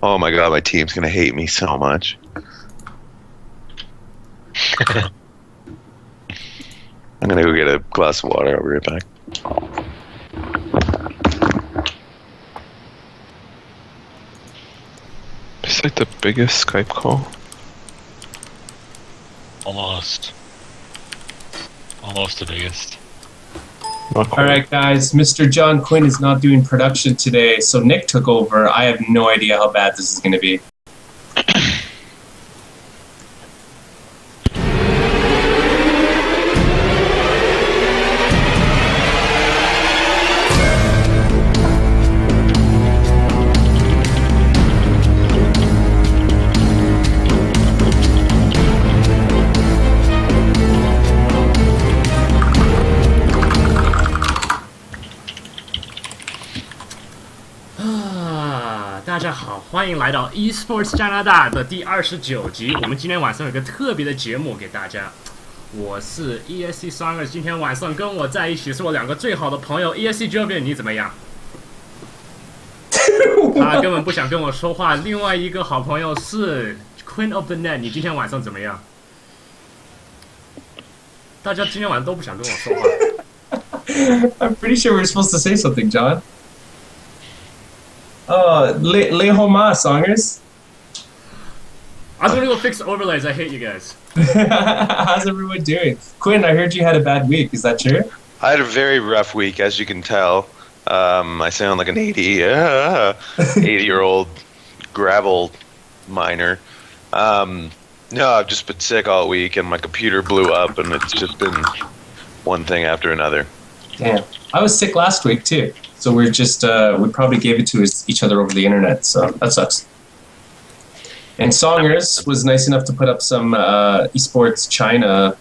Oh my god, my team's gonna hate me so much. I'm gonna go get a glass of water. I'll be right back. It's like the biggest Skype call. Almost the biggest. Alright guys, Mr. John Quinn is not doing production today, so Nick took over. I have no idea how bad this is going to be.啊，大家好，欢迎来到 eSports 加拿大的第29集。我们今天晚上有个特别的节目给大家。我是 SC2，今天晚上跟我在一起是我两个最好的朋友 ESC Jovian， 你怎么样？他根本不想跟我说话。另外一个好朋友是 Queen of the Net， 你今天晚上怎么样？大家今天晚上都不想跟我说话。I'm pretty sure we're supposed to say something, John. Lehoma, Songers. I'm gonna go fix overlays. I hate you guys. How's everyone doing? Quinn, I heard you had a bad week. Is that true? I had a very rough week, as you can tell. I sound like an 80-year-old gravel miner. No, I've just been sick all week, and my computer blew up, and it's just been one thing after another. Damn. I was sick last week, too. So we're just, we probably gave it to each other over the internet, so that sucks. And Songers was nice enough to put up some eSports China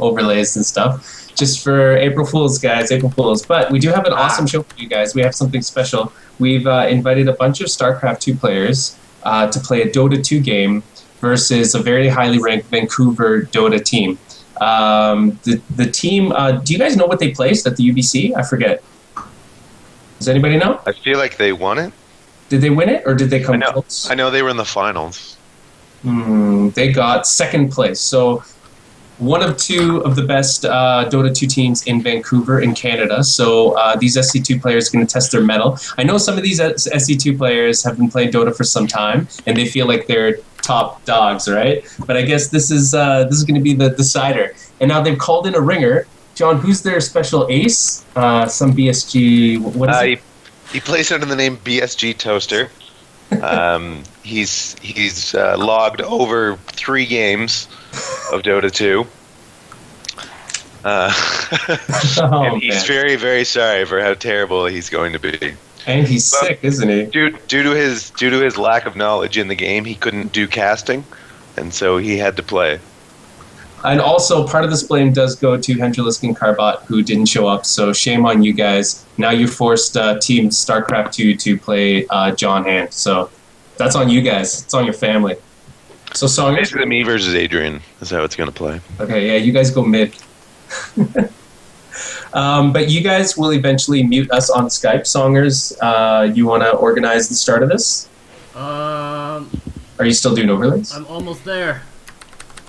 overlays and stuff, just for April Fools, guys, April Fools. But we do have an awesome show for you guys. We have something special. We've invited a bunch of StarCraft 2 players to play a Dota 2 game versus a very highly ranked Vancouver Dota team. The team, do you guys know what they placed at the UBC? I forget. Does anybody know? I feel like they won it. Did they win it, or did they come close? I know they were in the finals. They got second place. So one of two of the best Dota 2 teams in Vancouver in Canada. So these SC2 players are going to test their mettle. I know some of these SC2 players have been playing Dota for some time, and they feel like they're top dogs, right? But I guess this is going to be the decider. And now they've called in a ringer. John, who's their special ace? Some BSG. What is it? He plays under the name BSG Toaster. He's logged over 3 games of Dota 2. And he's very, very sorry for how terrible he's going to be. And he's sick, isn't he? Due to his lack of knowledge in the game, he couldn't do casting, and so he had to play. And also, part of this blame does go to Hendrilisk and Carbot, who didn't show up, so shame on you guys. Now you forced Team StarCraft 2 to play John Hand, so that's on you guys. It's on your family. So, Songers? Basically, me versus Adrian is how it's going to play. Okay, yeah, you guys go mid. But you guys will eventually mute us on Skype. Songers, you want to organize the start of this? Are you still doing overlays? I'm almost there.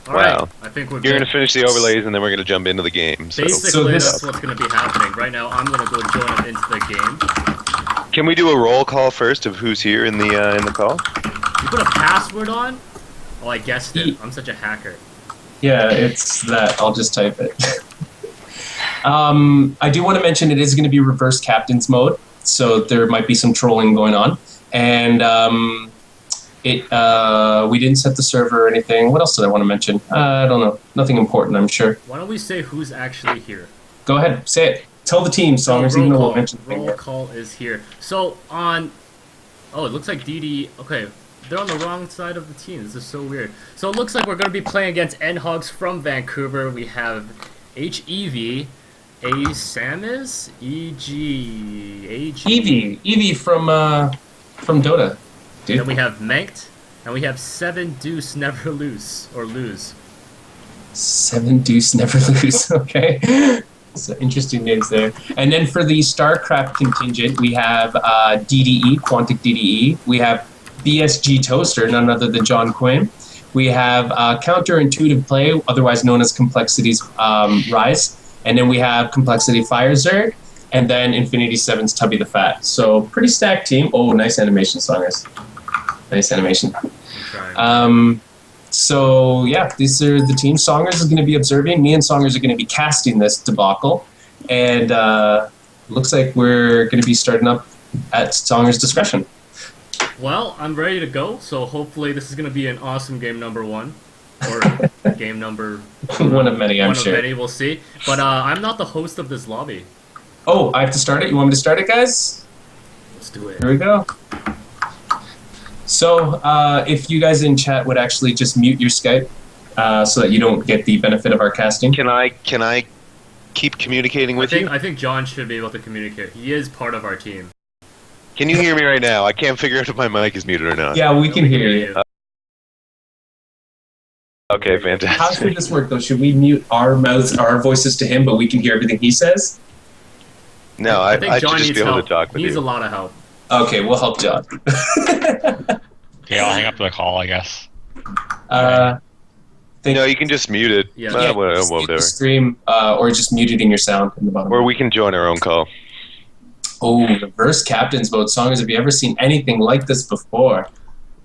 All Wow. right, I think we're You're going to finish the overlays, and then we're going to jump into the game. So. Basically, that's what's going to be happening. Right now, I'm going to go join up into the game. Can we do a roll call first of who's here in the call? You put a password on? Oh, I guessed it. I'm such a hacker. Yeah, it's that. I'll just type it. I do want to mention it is going to be reverse captains mode, so there might be some trolling going on. And we didn't set the server or anything. What else did I want to mention? I don't know. Nothing important, I'm sure. Why don't we say who's actually here? Go ahead, say it. Tell the team, Songers, even though we'll mention the thing Roll call is here. So on... Oh, it looks like DD... Okay, they're on the wrong side of the team. This is so weird. So it looks like we're going to be playing against N-Hogs from Vancouver. We have HEV, A Samus, EG... Eevee from Dota. Dude. Then we have Manked, and we have 7 Deuce Never Lose, or Lose. 7 Deuce Never Lose, okay. So interesting names there. And then for the StarCraft contingent, we have DDE, Quantic DDE. We have BSG Toaster, none other than John Quinn. We have Counterintuitive Play, otherwise known as Complexity's Rise. And then we have Complexity Fire Zerg. And then Infinity 7's Tubby the Fat. So pretty stacked team. Oh, nice animation, Songers. Nice animation. So yeah, these are the team. Songers is going to be observing. Me and Songers are going to be casting this debacle, and looks like we're going to be starting up at Songers' discretion. Well, I'm ready to go. So hopefully this is going to be an awesome game number 1, or game number one of many. I'm sure. One of many. We'll see. But I'm not the host of this lobby. Oh, I have to start it. You want me to start it, guys? Let's do it. Here we go. So, if you guys in chat would actually just mute your Skype, so that you don't get the benefit of our casting. Can I keep communicating with you? I think John should be able to communicate. He is part of our team. Can you hear me right now? I can't figure out if my mic is muted or not. Yeah, we can hear you. Okay, fantastic. How should this work, though? Should we mute our mouths, our voices to him, but we can hear everything he says? No, I should just be able to talk with you. He needs a lot of help. Okay, we'll help John. Okay, I'll hang up the call, I guess. No, you can just mute it. Yeah. Whatever. Stream, or just mute it in your sound in the bottom. Or we can join our own call. Oh, reverse captain's mode. Songers, have you ever seen anything like this before?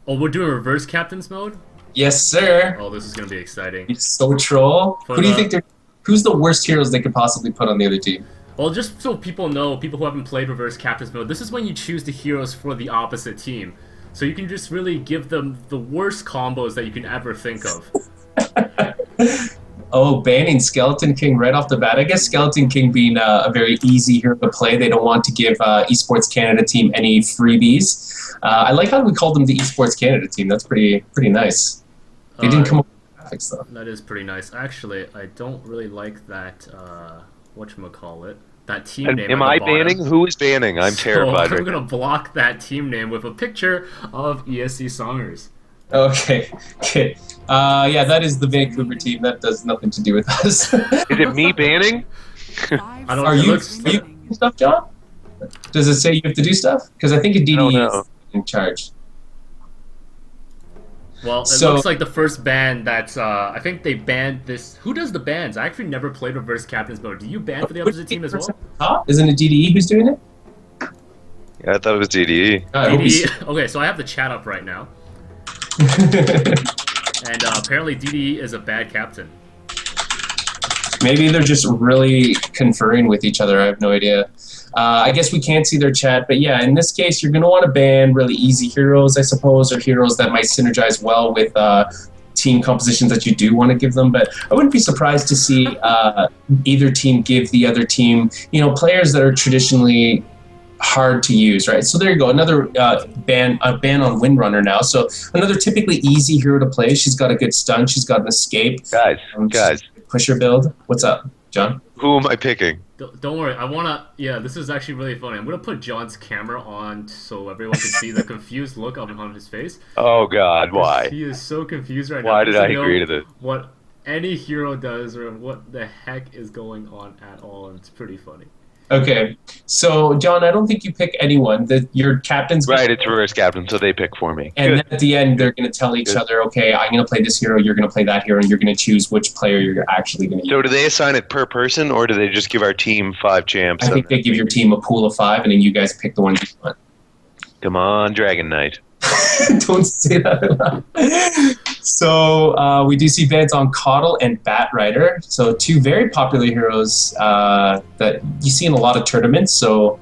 Oh, we're doing reverse captain's mode? Yes, sir. Oh, this is going to be exciting. It's so troll. Who do you think who's the worst heroes they could possibly put on the other team? Well, just so people know, people who haven't played reverse captain's mode, this is when you choose the heroes for the opposite team. So you can just really give them the worst combos that you can ever think of. Oh, banning Skeleton King right off the bat. I guess Skeleton King being a very easy hero to play. They don't want to give Esports Canada team any freebies. I like how we called them the Esports Canada team. That's pretty nice. They didn't come up with graphics, though. That is pretty nice. Actually, I don't really like that, whatchamacallit, that team name. Am I banning? Who is banning? I'm terrified. I'm going to block that team name with a picture of ESC Songers. Okay. Yeah, that is the Vancouver team. That does nothing to do with us. Is it me banning? I don't know. Are you doing stuff, John? Does it say you have to do stuff? Because I think a DD is in charge. Well, it looks like the first ban that's, I think they banned this. Who does the bans? I actually never played reverse captain's mode. Do you ban for the opposite team as well? Isn't it DDE who's doing it? Yeah, I thought it was DDE. DDE. Okay, so I have the chat up right now. And apparently DDE is a bad captain. Maybe they're just really conferring with each other. I have no idea. I guess we can't see their chat, but yeah, in this case, you're going to want to ban really easy heroes, I suppose, or heroes that might synergize well with team compositions that you do want to give them. But I wouldn't be surprised to see either team give the other team, players that are traditionally hard to use, right? So there you go, another ban on Windrunner now. So another typically easy hero to play. She's got a good stun. She's got an escape. Guys. Pusher build. What's up, John? Who am I picking? Don't worry. I wanna. Yeah, this is actually really funny. I'm gonna put John's camera on so everyone can see the confused look on his face. Oh God, why? He is so confused right now. Why did I agree to this? What any hero does or what the heck is going on at all, and it's pretty funny. Okay, so John, I don't think you pick anyone. Your captain's right. It's reverse captain, so they pick for me. And at the end, they're going to tell each other, "Okay, I'm going to play this hero. You're going to play that hero, and you're going to choose which player you're actually going to use." So, do they assign it per person, or do they just give our team 5 champs? I think they give your team a pool of 5, and then you guys pick the one you want. Come on, Dragon Knight. Don't say that. So we do see bans on Coddle and Batrider. So 2 very popular heroes that you see in a lot of tournaments. So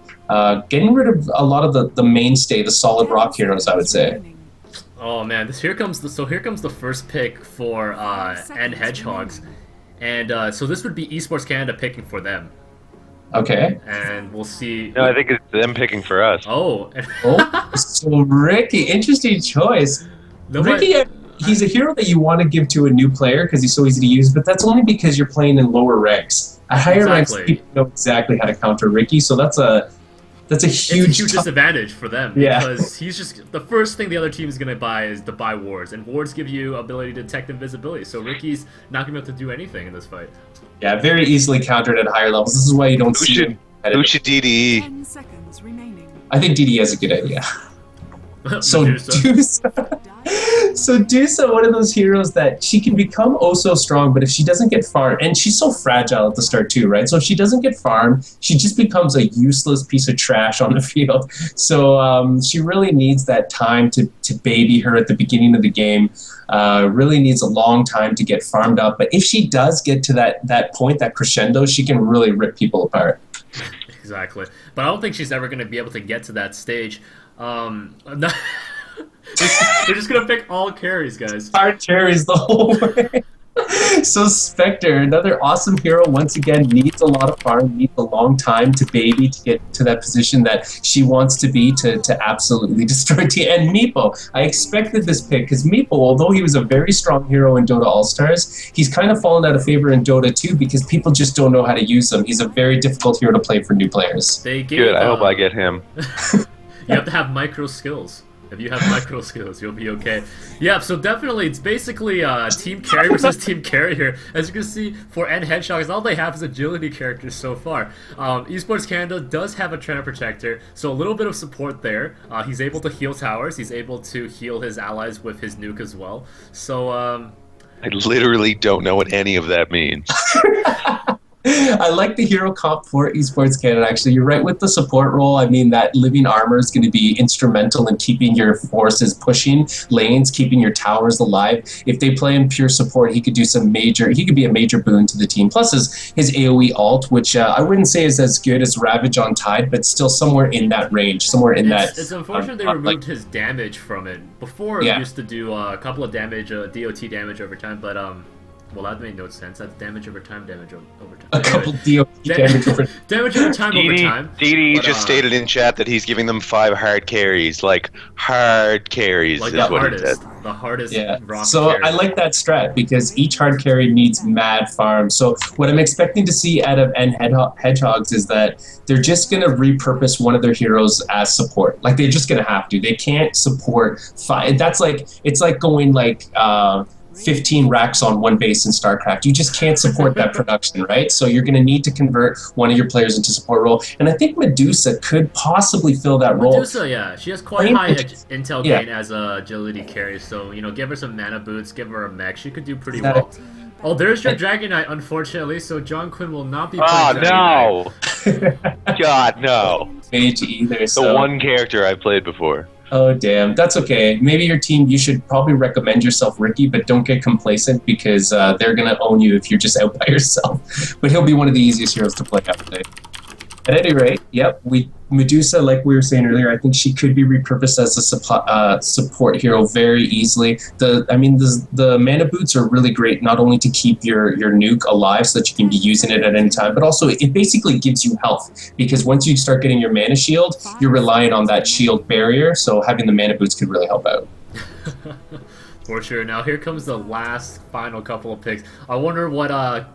getting rid of a lot of the mainstay, the solid rock heroes, I would say. Oh man, here comes the first pick for N Hedgehogs, and so this would be Esports Canada picking for them. Okay. And we'll see. No, I think it's them picking for us. Oh. So Ricky, interesting choice. Ricky, he's a hero that you want to give to a new player because he's so easy to use, but that's only because you're playing in lower ranks. At higher ranks, people know exactly how to counter Ricky, so that's a That's a It's a huge, huge disadvantage for them Yeah. because he's just the first thing the other team is gonna buy is to buy wards, and wards give you ability to detect invisibility. So Ricky's not gonna be able to do anything in this fight. Yeah, very easily countered at higher levels. This is why you don't see him. Who should DDE? 10 seconds remaining. I think DD has a good idea. So Medusa. Dusa, one of those heroes that she can become oh so strong, but if she doesn't get farmed, and she's so fragile at the start too, right? So if she doesn't get farmed, she just becomes a useless piece of trash on the field. So she really needs that time to baby her at the beginning of the game. Really needs a long time to get farmed up. But if she does get to that point, that crescendo, she can really rip people apart. Exactly, but I don't think she's ever gonna be able to get to that stage. They're just gonna pick all carries, guys. Hard carries the whole way. So Spectre, another awesome hero, once again needs a lot of farm, needs a long time to baby to get to that position that she wants to be to absolutely destroy T. And Meepo, I expected this pick because Meepo, although he was a very strong hero in Dota All-Stars, he's kind of fallen out of favor in Dota 2 because people just don't know how to use him. He's a very difficult hero to play for new players. They gave, Good. I hope I get him. You have to have micro skills. If you have micro skills, you'll be okay. Yeah, so definitely, it's basically team carry versus team carry here. As you can see, for N Hedgehogs, all they have is agility characters so far. Esports Canada does have a Trend Protector, so a little bit of support there. He's able to heal towers. He's able to heal his allies with his nuke as well. So, I literally don't know what any of that means. I like the hero comp for Esports Canada, actually. You're right with the support role. I mean, that living armor is going to be instrumental in keeping your forces pushing lanes, keeping your towers alive. If they play him pure support, he could do he could be a major boon to the team. Plus his AoE ult, which I wouldn't say is as good as Ravage on Tide, but still somewhere in that range, somewhere in that. It's unfortunate they removed his damage from it. Before, it used to do a couple of damage, DOT damage over time, but well, that made no sense. That's damage over time, damage over time. A couple DOT damage over damage over time over time. DD just stated in chat that he's giving them 5 hard carries. Like, hard carries like is the what hardest. he said. The hardest rock So carry. I like that strat because each hard carry needs mad farm. So what I'm expecting to see out of N Hedgehogs is that they're just going to repurpose one of their heroes as support. Like, they're just going to have to. They can't support 5. That's like, it's like going like 15 racks on one base in StarCraft. You just can't support that production, right? So you're going to need to convert one of your players into support role. And I think Medusa could possibly fill that role. Medusa, yeah. She has quite high intel gain as a agility carry, so, you know, give her some mana boots, give her a mech. She could do pretty well. Oh, there's your Dragon Knight, unfortunately, so John Quinn will not be playing Oh, no! God, no. Mage either, The one character I've played before. Oh, damn. That's okay. Maybe your team, you should probably recommend yourself Ricky, but don't get complacent because they're going to own you if you're just out by yourself. But he'll be one of the easiest heroes to play out today. At any rate, yep, Medusa, like we were saying earlier, I think she could be repurposed as a support hero very easily. The mana boots are really great, not only to keep your nuke alive so that you can be using it at any time, but also it basically gives you health, because once you start getting your mana shield, you're relying on that shield barrier, so having the mana boots could really help out. For sure. Now here comes the final couple of picks. I wonder what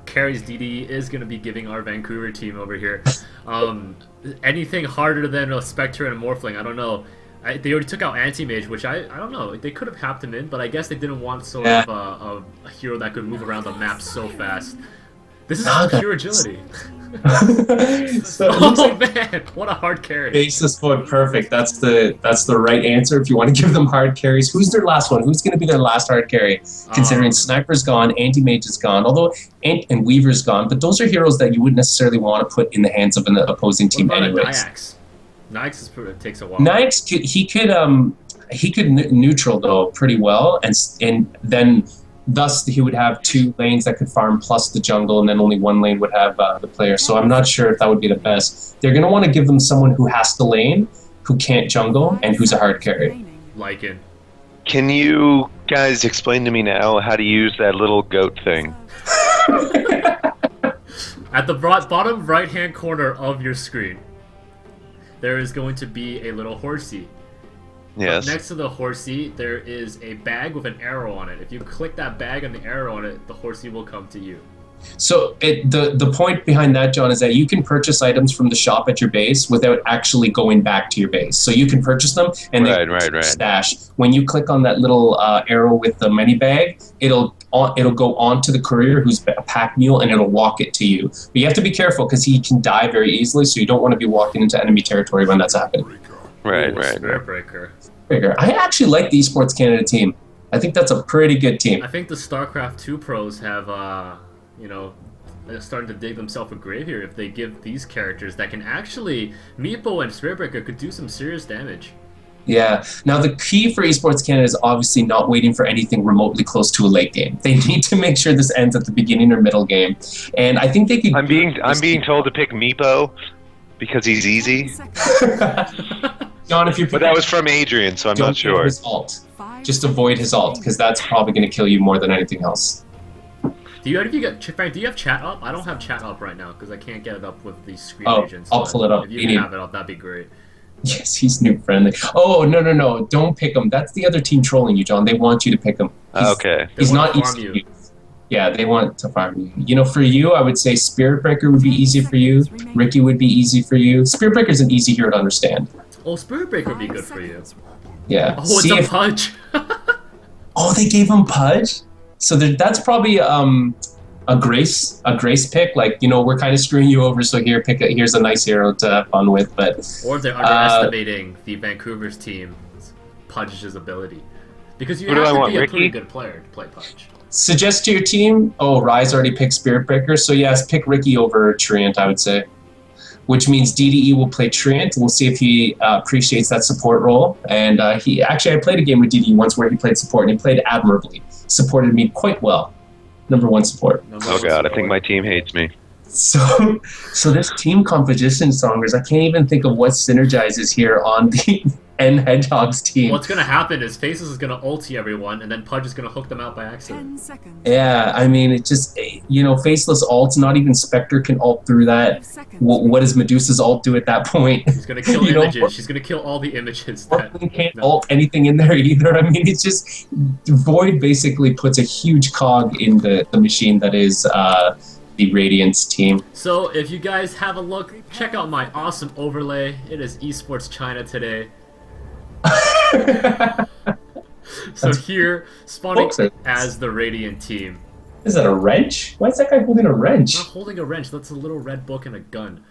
carries DD is going to be giving our Vancouver team over here. Anything harder than a Spectre and a Morphling? I don't know. They already took out Anti-Mage, which I don't know. They could have hacked him in, but I guess they didn't want sort of a hero that could move around the map so fast. This is pure agility. Oh man, what a hard carry. Basis point, perfect. That's the right answer if you want to give them hard carries. Who's their last one? Who's going to be their last hard carry? Considering Sniper's gone, Anti-Mage is gone, although and Weaver's gone, but those are heroes that you wouldn't necessarily want to put in the hands of an opposing team anyways. Nyx? Nyx takes a while. Nyx could neutral though pretty well, and then thus he would have 2 lanes that could farm plus the jungle, and then only 1 lane would have the player. So I'm not sure if that would be the best. They're going to want to give them someone who has to lane, who can't jungle, and who's a hard carry. Lycan. Can you guys explain to me now how to use that little goat thing? At the bottom right-hand corner of your screen, there is going to be a little horsey. Yes. Next to the horsey, there is a bag with an arrow on it. If you click that bag and the arrow on it, the horsey will come to you. So the point behind that, John, is that you can purchase items from the shop at your base without actually going back to your base. So you can purchase them and Right. stash. When you click on that little arrow with the money bag, it'll go onto the courier who's a pack mule and it'll walk it to you. But you have to be careful because he can die very easily, so you don't want to be walking into enemy territory when that's happening. Right. Spirit Breaker. I actually like the Esports Canada team. I think that's a pretty good team. I think the StarCraft 2 pros have, they're starting to dig themselves a grave here if they give these characters that can actually... Meepo and Spirit Breaker could do some serious damage. Yeah. Now, the key for Esports Canada is obviously not waiting for anything remotely close to a late game. They need to make sure this ends at the beginning or middle game. And I think they could... I'm being told to pick Meepo because he's easy. John, if you're... But that was from Adrian, so I'm not sure. His alt. Just avoid his alt, because that's probably going to kill you more than anything else. Frank, do you have chat up? I don't have chat up right now because I can't get it up with the screen regions. I'll pull it up. If you can have it up, that'd be great. Yes, he's noob friendly. Oh, no. Don't pick him. That's the other team trolling you, John. They want you to pick him. Okay. He's not easy to use. Yeah, they want to farm you. You know, for you, I would say Spirit Breaker would be easy for you. Ricky would be easy for you. Spirit Breaker is an easy hero to understand. Oh, Spirit Breaker would be good for you. Yeah. Oh, it's a Pudge. Oh, they gave him Pudge? So that's probably a grace pick. Like, you know, we're kind of screwing you over, so here's a nice hero to have fun with. But or they're underestimating the Vancouver's team's Pudge's ability. Because you have to be a pretty good player to play Pudge. Suggest to your team. Oh, Rise already picked Spirit Breaker, so yes, pick Ricky over Treant, I would say. Which means DDE will play Treant. We'll see if he appreciates that support role. And I played a game with DDE once where he played support, and he played admirably. Supported me quite well. Number 1 support. Oh god, I think my team hates me. So this team composition, Songers, I can't even think of what synergizes here on the N Hedgehog's team. What's gonna happen is Faces is gonna ulti everyone, and then Pudge is gonna hook them out by accident. Yeah, I mean, it just, you know, Faceless ults, not even Spectre can ult through that. What does Medusa's ult do at that point? She's gonna kill images. She's gonna kill all the images. Can't ult anything in there either. I mean, it's just, Void basically puts a huge cog in the machine that is the Radiance team. So if you guys have a look, check out my awesome overlay. It is Esports China today. So here, spawning as the Radiant team. Is that a wrench? Why is that guy holding a wrench? Not holding a wrench, that's a little red book and a gun.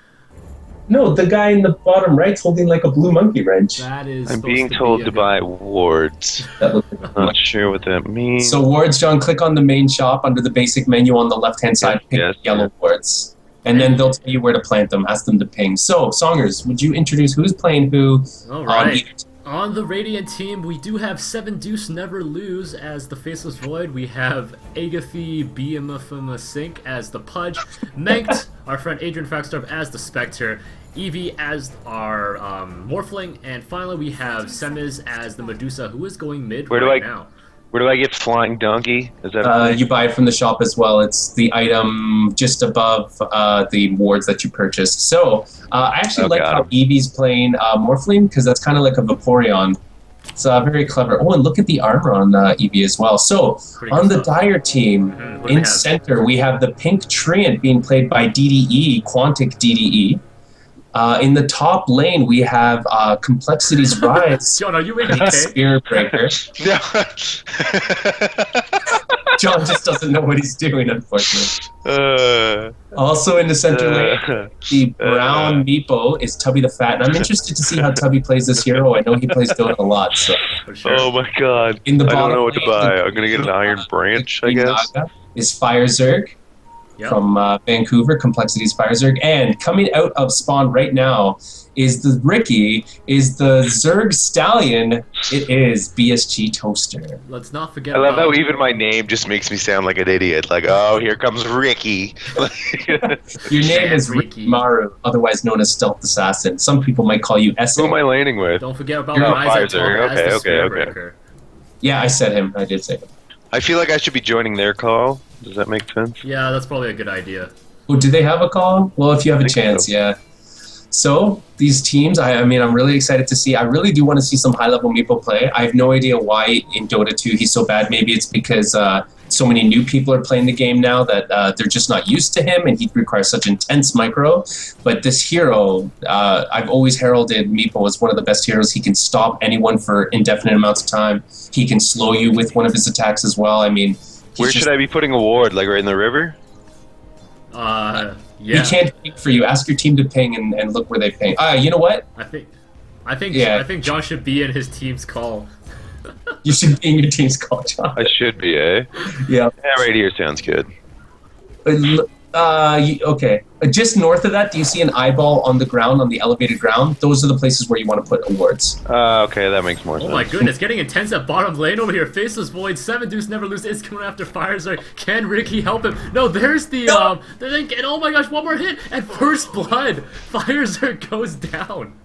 No, the guy in the bottom right's holding like a blue monkey wrench. That is. I'm being told to buy wards. Not sure what that means. So wards, John, click on the main shop under the basic menu on the left-hand side, pick yellow wards. And then they'll tell you where to plant them, ask them to ping. So, Songers, would you introduce who's playing who? All right. On the Radiant team, we do have 7 Deuce Never Lose as the Faceless Void. We have Agathy Biamafama Sink as the Pudge. Menked, our friend Adrian Faxtorp as the Spectre. Eevee as our Morphling. And finally, we have Semiz as the Medusa, who is going mid now. Where do I get Flying Donkey? Is that you buy it from the shop as well. It's the item just above the wards that you purchased. So I actually like how Eevee's playing Morphling because that's kind of like a Vaporeon. It's very clever. Oh, and look at the armor on Eevee as well. So on the Dire team, in center, we have the pink Treant being played by DDE, Quantic DDE. In the top lane, we have Complexity's Rise. John, are you AFK? Spirit Breaker. John just doesn't know what he's doing, unfortunately. Also in the center lane, the brown Meepo is Tubby the Fat, and I'm interested to see how Tubby plays this hero. I know he plays Dota a lot. So. Sure. Oh my god. In the I don't know what lane, to buy. I'm gonna get an Iron Branch, I guess. Is Fire Zerg. From Vancouver, Complexity's Fire Zerg. And coming out of spawn right now is the Ricky, is the Zerg Stallion. It is BSG Toaster. Let's not forget I love how even my name just makes me sound like an idiot. Like, oh, here comes Ricky. Your name is Ricky Maru, otherwise known as Stealth Assassin. Some people might call you S. Who am I laning with? Don't forget about Rise as the Breaker. Yeah, I said him. I did say him. I feel like I should be joining their call. Does that make sense? Yeah, that's probably a good idea. Oh, do they have a call? Well, if you have a chance, yeah. So these teams, I mean, I'm really excited to see. I really do want to see some high-level Meepo play. I have no idea why in Dota 2 he's so bad. Maybe it's because so many new people are playing the game now that they're just not used to him, and he requires such intense micro. But this hero, I've always heralded Meepo as one of the best heroes. He can stop anyone for indefinite amounts of time. He can slow you with one of his attacks as well. I mean, where should I be putting a ward? Like right in the river? Yeah. We can't ping for you. Ask your team to ping and look where they ping. You know what? I think John should be in his team's call. You should be in your team's call, John. I should be, eh? Yeah. Yeah, right here sounds good. Okay. Just north of that, do you see an eyeball on the ground, on the elevated ground? Those are the places where you want to put awards. Okay, that makes more sense. Oh my goodness, getting intense at bottom lane over here. Faceless Void, 7 Deuce never lose. It's coming after Firezard. Can Ricky help him? No, there's the thing. And oh my gosh, one more hit and first blood. Firezard goes down.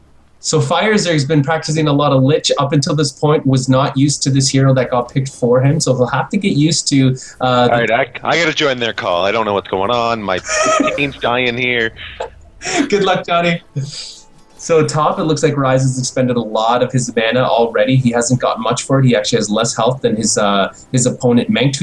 So Firezer's been practicing a lot of Lich up until this point, was not used to this hero that got picked for him, so he'll have to get used to... Alright, I gotta join their call. I don't know what's going on. My team's dying here. Good luck, Johnny. So top, it looks like Ryze has expended a lot of his mana already. He hasn't gotten much for it. He actually has less health than his opponent Mengt,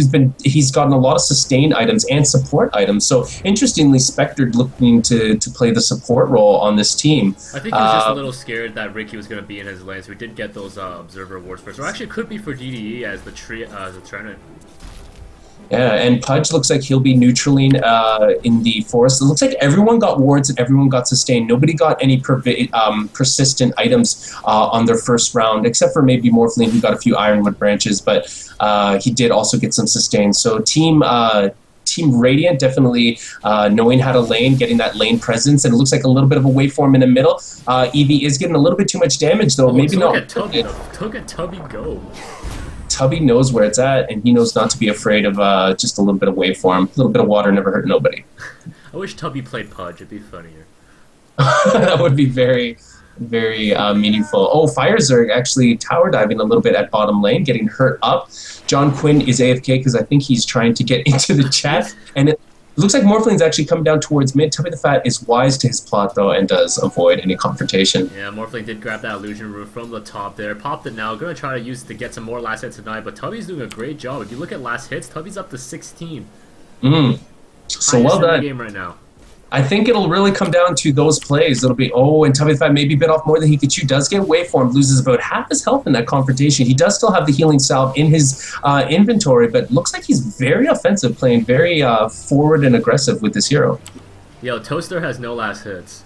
he's gotten a lot of sustain items and support items. So interestingly, Spectre looking to play the support role on this team. I think he was just a little scared that Ricky was going to be in his lane, so we did get those observer awards first. Or actually, it could be for DDE as the trainer. Yeah, and Pudge looks like he'll be neutraling in the forest. It looks like everyone got wards and everyone got sustained. Nobody got any persistent items on their first round, except for maybe Morphling, who got a few Ironwood branches, but he did also get some sustain. So Team Radiant definitely knowing how to lane, getting that lane presence, and it looks like a little bit of a waveform in the middle. Eevee is getting a little bit too much damage, though. Maybe not. Look at Tubby go. Tubby knows where it's at, and he knows not to be afraid of just a little bit of waveform. A little bit of water never hurt nobody. I wish Tubby played Pudge. It'd be funnier. That would be very, very meaningful. Oh, Firezerg actually tower diving a little bit at bottom lane, getting hurt up. John Quinn is AFK because I think he's trying to get into the chat, and it looks like Morphling's actually coming down towards mid. Tubby the Fat is wise to his plot, though, and does avoid any confrontation. Yeah, Morphling did grab that illusion rune from the top there. Popped it now. Going to try to use it to get some more last hits tonight, but Tubby's doing a great job. If you look at last hits, Tubby's up to 16. So well done. In the game right now. I think it'll really come down to those plays. It'll be, and Tubby the Fat maybe bit off more than he could chew. Does get waveform, loses about half his health in that confrontation. He does still have the healing salve in his inventory, but looks like he's very offensive, playing very forward and aggressive with this hero. Yo, Toaster has no last hits.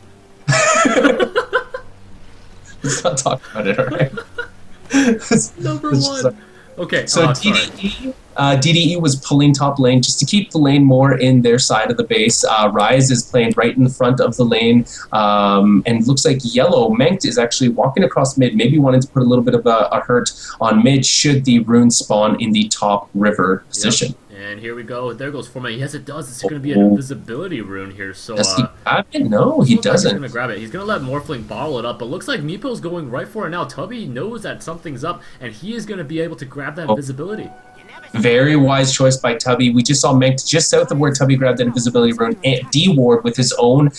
Let's not talk about it, alright? Number one. Okay, so DDE was pulling top lane just to keep the lane more in their side of the base. Ryze is playing right in the front of the lane, and looks like Yellow, Mengt, is actually walking across mid, maybe wanting to put a little bit of a hurt on mid should the rune spawn in the top river position. Yep. And here we go. There goes Forma. Yes, it does. It's going to be an invisibility rune here. So, does he grab it? No, he doesn't. He's going to grab it. He's going to let Morphling bottle it up. But looks like Meepo's going right for it now. Tubby knows that something's up, and he is going to be able to grab that invisibility. Very wise choice by Tubby. We just saw Mengt just south of where Tubby grabbed that invisibility rune, D-ward with his own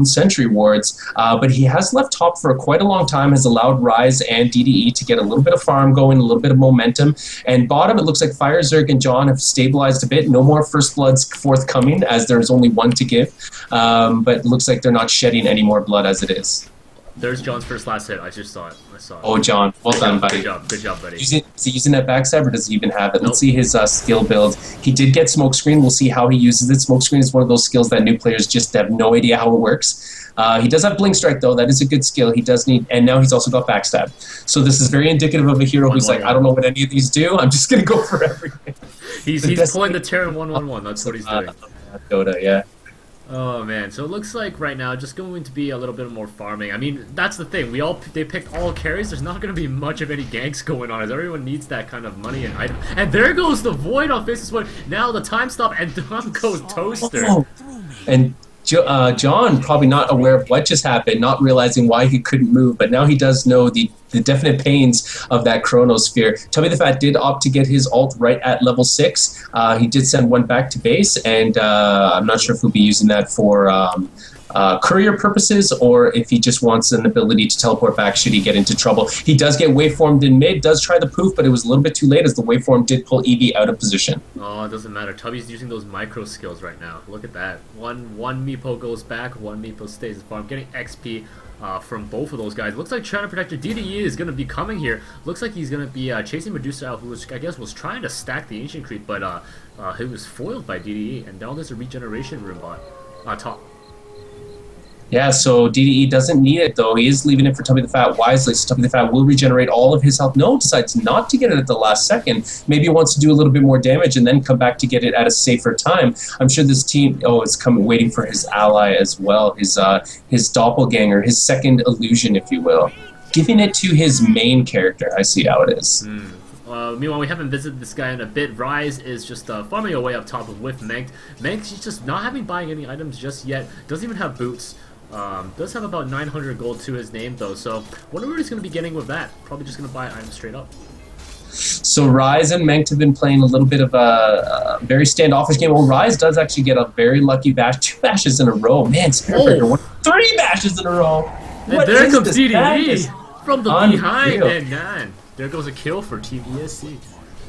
sentry wards. But he has left top for quite a long time, has allowed Ryze and DDE to get a little bit of farm going, a little bit of momentum. And bottom, it looks like Firezerg and John have stabilized a bit. No more First Bloods forthcoming, as there's only one to give. But it looks like they're not shedding any more blood as it is. There's John's first last hit. I just saw it. Oh, John. Well done, buddy. Good job, buddy. Is he using that backstab, or does he even have it? Let's see his skill build. He did get Smokescreen. We'll see how he uses it. Smokescreen is one of those skills that new players just have no idea how it works. He does have Blink Strike, though. That is a good skill. He does need... And now he's also got backstab. So this is very indicative of a hero who's like, I don't know what any of these do. I'm just going to go for everything. He's pulling the Terran 1-1-1. That's what he's doing. Dota, yeah. Oh man, so it looks like right now just going to be a little bit more farming. I mean, that's the thing. They picked all carries. There's not going to be much of any ganks going on as everyone needs that kind of money and item. And there goes the Void on Faceless Void. Now the time stop and down goes Toaster. And John probably not aware of what just happened, not realizing why he couldn't move, but now he does know the definite pains of that Chronosphere. Tubby the Fat did opt to get his ult right at level 6. He did send one back to base, and I'm not sure if he'll be using that for courier purposes, or if he just wants an ability to teleport back should he get into trouble. He does get waveformed in mid, does try the poof, but it was a little bit too late as the waveform did pull Eevee out of position. Oh, it doesn't matter. Tubby's using those micro skills right now. Look at that. One Meepo goes back, one Meepo stays at farm, getting XP from both of those guys. Looks like China Protector DDE is going to be coming here. Looks like he's going to be chasing Medusa out, who I guess was trying to stack the Ancient Creep, but he was foiled by DDE, and now there's a regeneration room top. Yeah, so DDE doesn't need it, though. He is leaving it for Tubby the Fat wisely, so Tubby the Fat will regenerate all of his health. No, decides not to get it at the last second. Maybe wants to do a little bit more damage and then come back to get it at a safer time. I'm sure this team, is coming, waiting for his ally as well, his doppelganger, his second illusion, if you will. Giving it to his main character, I see how it is. Meanwhile, we haven't visited this guy in a bit. Rise is just farming away up top with Mank. Mank's just not buying any items just yet. Doesn't even have boots. Does have about 900 gold to his name though, so wonder what he's going to be getting with that. Probably just going to buy items straight up. So Rise and Mank have been playing a little bit of a very standoffish game. Well, Rise does actually get a very lucky bash, 2 bashes in a row. Man, Spirit 3 bashes in a row. And there comes DDE from the behind, and man, there goes a kill for TVSC.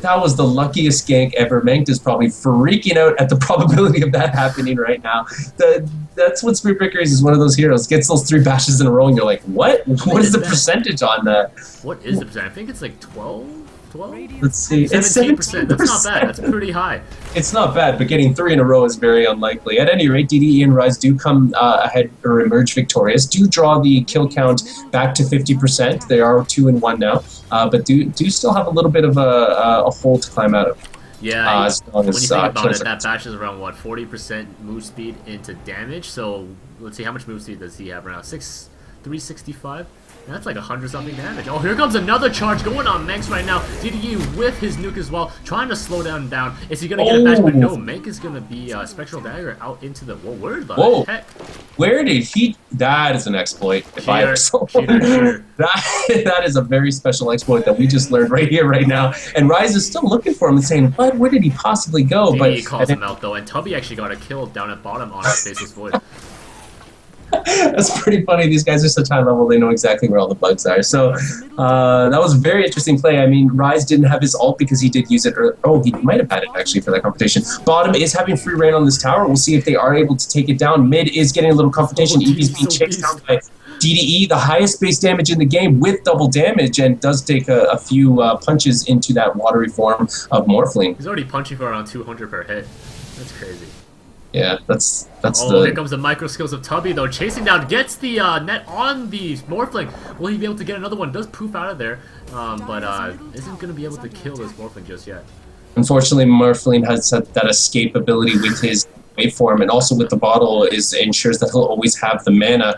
That was the luckiest gank ever. Mank is probably freaking out at the probability of that happening right now. That's what Spirit Breaker is one of those heroes. Gets those 3 bashes in a row and you're like, what? What is the percentage on that? What is the percentage? I think it's like 12? Let's see. 17%. That's not bad. That's pretty high. It's not bad, but getting 3 in a row is very unlikely. At any rate, DDE and Rise do come ahead or emerge victorious. Do draw the kill count back to 50%. They are 2-1 now, but do still have a little bit of a hole to climb out of. Yeah, when you think about it, that bash is around, what, 40% move speed into damage? So, let's see, how much move speed does he have right now? 365? That's like 100-something damage. Oh, here comes another charge going on Manx right now. DDE with his nuke as well, trying to slow down. Is he going to get a bash? But no, Mank is going to be Spectral Dagger out into the... Whoa, where the heck? Where did he... That is an exploit. If I ever saw that is a very special exploit that we just learned right here, right now. And Rise is still looking for him and saying, "Bud, where did he possibly go?" But he calls him out, though, and Tubby actually got a kill down at bottom on his Faceless Void. That's pretty funny. These guys are such high level, they know exactly where all the bugs are. So that was a very interesting play. I mean, Rise didn't have his ult because he did use it. He might have had it actually for that confrontation. Bottom is having free reign on this tower. We'll see if they are able to take it down. Mid is getting a little confrontation. Eevee's being chased down by DDE, the highest base damage in the game with double damage, and does take a few punches into that watery form of Morphling. He's already punching for around 200 per hit. That's crazy. Yeah, that's here comes the micro skills of Tubby though, chasing down, gets the net on the Morphling. Will he be able to get another one? Does poof out of there, but isn't going to be able to kill this Morphling just yet. Unfortunately, Morphling has that escape ability with his waveform, and also with the bottle ensures that he'll always have the mana.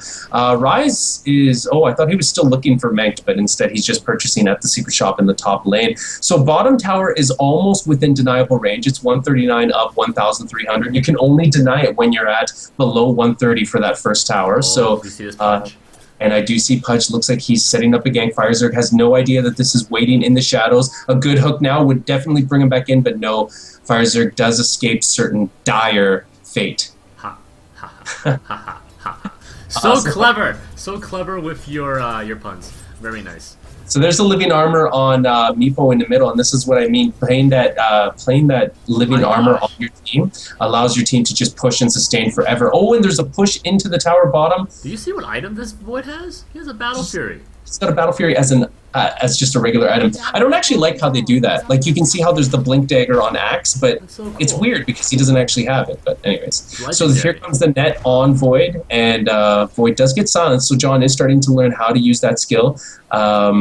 Rise is, I thought he was still looking for Mank, but instead he's just purchasing at the secret shop in the top lane. So bottom tower is almost within deniable range. It's 139 up 1,300. You can only deny it when you're at below 130 for that first tower. So you see this punch? And I do see Pudge looks like he's setting up a gank. Firezerg has no idea that this is waiting in the shadows. A good hook now would definitely bring him back in, but no, Firezerg does escape certain dire fate. Ha ha ha ha ha. So clever! So clever with your puns. Very nice. So there's a living armor on Meepo in the middle, and this is what I mean. Playing that living armor on your team allows your team to just push and sustain forever. Oh, and there's a push into the tower bottom. Do you see what item this Void has? He has a Battle Fury. He's got a Battle Fury as just a regular item. I don't actually like how they do that. Like, you can see how there's the Blink Dagger on Axe, but so cool. It's weird because he doesn't actually have it. But anyways, so here comes the net on Void, and Void does get silenced, so John is starting to learn how to use that skill. But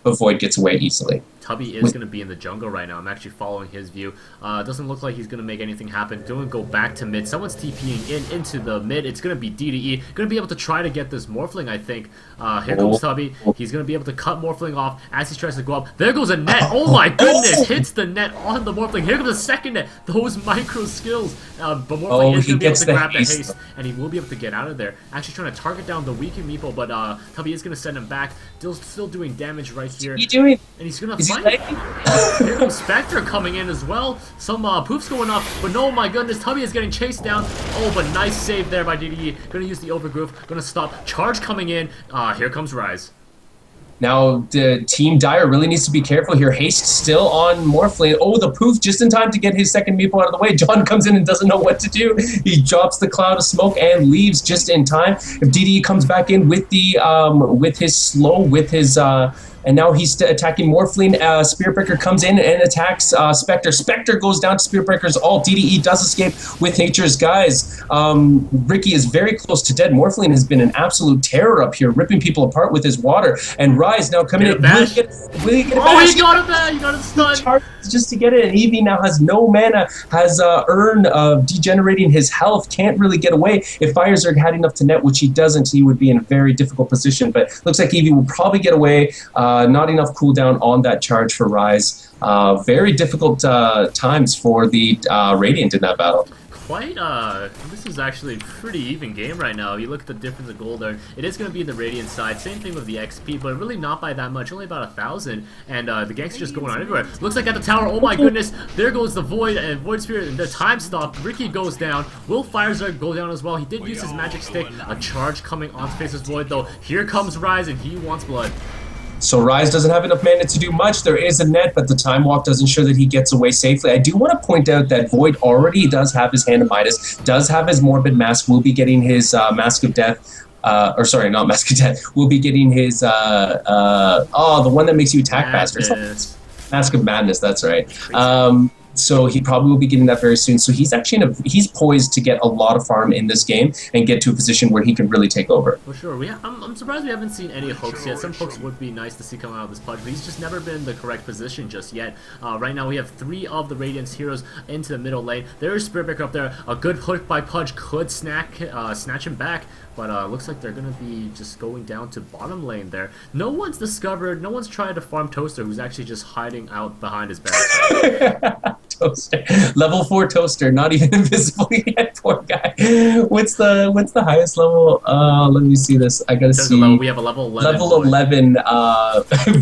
Void gets away easily. Tubby is going to be in the jungle right now. I'm actually following his view. Doesn't look like he's going to make anything happen. Doing go back to mid. Someone's TPing into the mid. It's going to be DDE. Going to be able to try to get this Morphling, I think. Here comes Tubby. He's going to be able to cut Morphling off as he tries to go up. There goes a net. Oh my goodness. Hits the net on the Morphling. Here comes the second net. Those micro skills. But Morphling is going to be able to grab the haste. And he will be able to get out of there. Actually trying to target down the weakened Meeple. But Tubby is going to send him back. Still doing damage right here. What's he doing? And he's going to Here comes Spectre coming in as well. Some poofs going up, but no, my goodness, Tubby is getting chased down. Oh, but nice save there by DDE. Gonna use the overgrowth, gonna stop. Charge coming in. Here comes Rise. Now, the Team Dire really needs to be careful here. Haste still on Morphling. Oh, the poof just in time to get his second meeple out of the way. John comes in and doesn't know what to do. He drops the cloud of smoke and leaves just in time. If DDE comes back in with the with his slow, with his and now he's attacking Morphling. Spiritbreaker comes in and attacks Spectre. Spectre goes down to Spiritbreaker's ult. DDE does escape with Nature's Guise. Ricky is very close to dead. Morphling has been an absolute terror up here, ripping people apart with his water. And Rise now coming in. Will he get a bash? He got it back! He got it stunned! Just to get it, and Eevee now has no mana, has Urn of degenerating his health, can't really get away. If Firezerg had enough to net, which he doesn't, he would be in a very difficult position, but looks like Eevee will probably get away. Not enough cooldown on that charge for Rise. Very difficult times for the Radiant in that battle. This is actually a pretty even game right now. You look at the difference of gold there. It is going to be the Radiant side. Same thing with the XP, but really not by that much. Only about 1,000. And the ganks just going on everywhere. Looks like at the tower, oh my goodness, there goes the Void and Void Spirit. And the time stopped. Ricky goes down. Will Firezerg go down as well? He did use his magic stick. A charge coming on Face's Void though. Here comes Rise and he wants blood. So Rise doesn't have enough mana to do much. There is a net, but the Time Walk doesn't show that he gets away safely. I do want to point out that Void already does have his Hand of Midas, does have his Morbid Mask, will be getting his Mask of Death. Or sorry, not Mask of Death. Will be getting his, the one that makes you attack faster. Mask of Madness, that's right. So he probably will be getting that very soon. So he's actually he's poised to get a lot of farm in this game and get to a position where he can really take over. For sure. I'm surprised we haven't seen any hooks yet. Some hooks would be nice to see coming out of this Pudge, but he's just never been in the correct position just yet. Right now we have 3 of the Radiance heroes into the middle lane. There is Spiritbreaker up there. A good hook by Pudge could snatch him back. But looks like they're going to be just going down to bottom lane there. No one's tried to farm Toaster, who's actually just hiding out behind his back. Toaster. Level 4 Toaster, not even invisible yet, poor guy. What's the highest level? Let me see this. I gotta see. We have a level 11. Level 11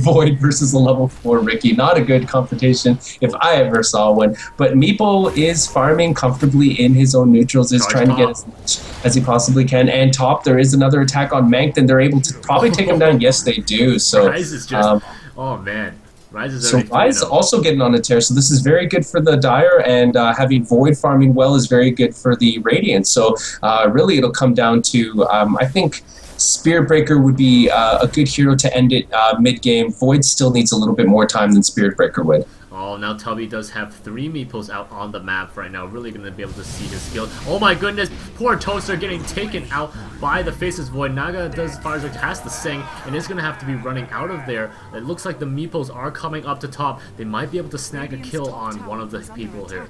Void versus a level 4 Ricky. Not a good confrontation if I ever saw one. But Meepo is farming comfortably in his own neutrals, is trying to get as much as he possibly can. And top, there is another attack on Mank, and they're able to probably take him down. Yes, they do. So Rise is just, oh man. Rise also getting on a tear, so this is very good for the Dire, and having Void farming well is very good for the Radiant. So really it'll come down to, I think Spiritbreaker would be a good hero to end it mid-game. Void still needs a little bit more time than Spiritbreaker would. Oh, now Tubby does have 3 meeples out on the map right now. Really going to be able to see his skill. Oh my goodness, poor Toaster getting taken out by the Faceless Void. Naga does Firezerg has to sing and is going to have to be running out of there. It looks like the meeples are coming up to top. They might be able to snag a kill on one of the people here.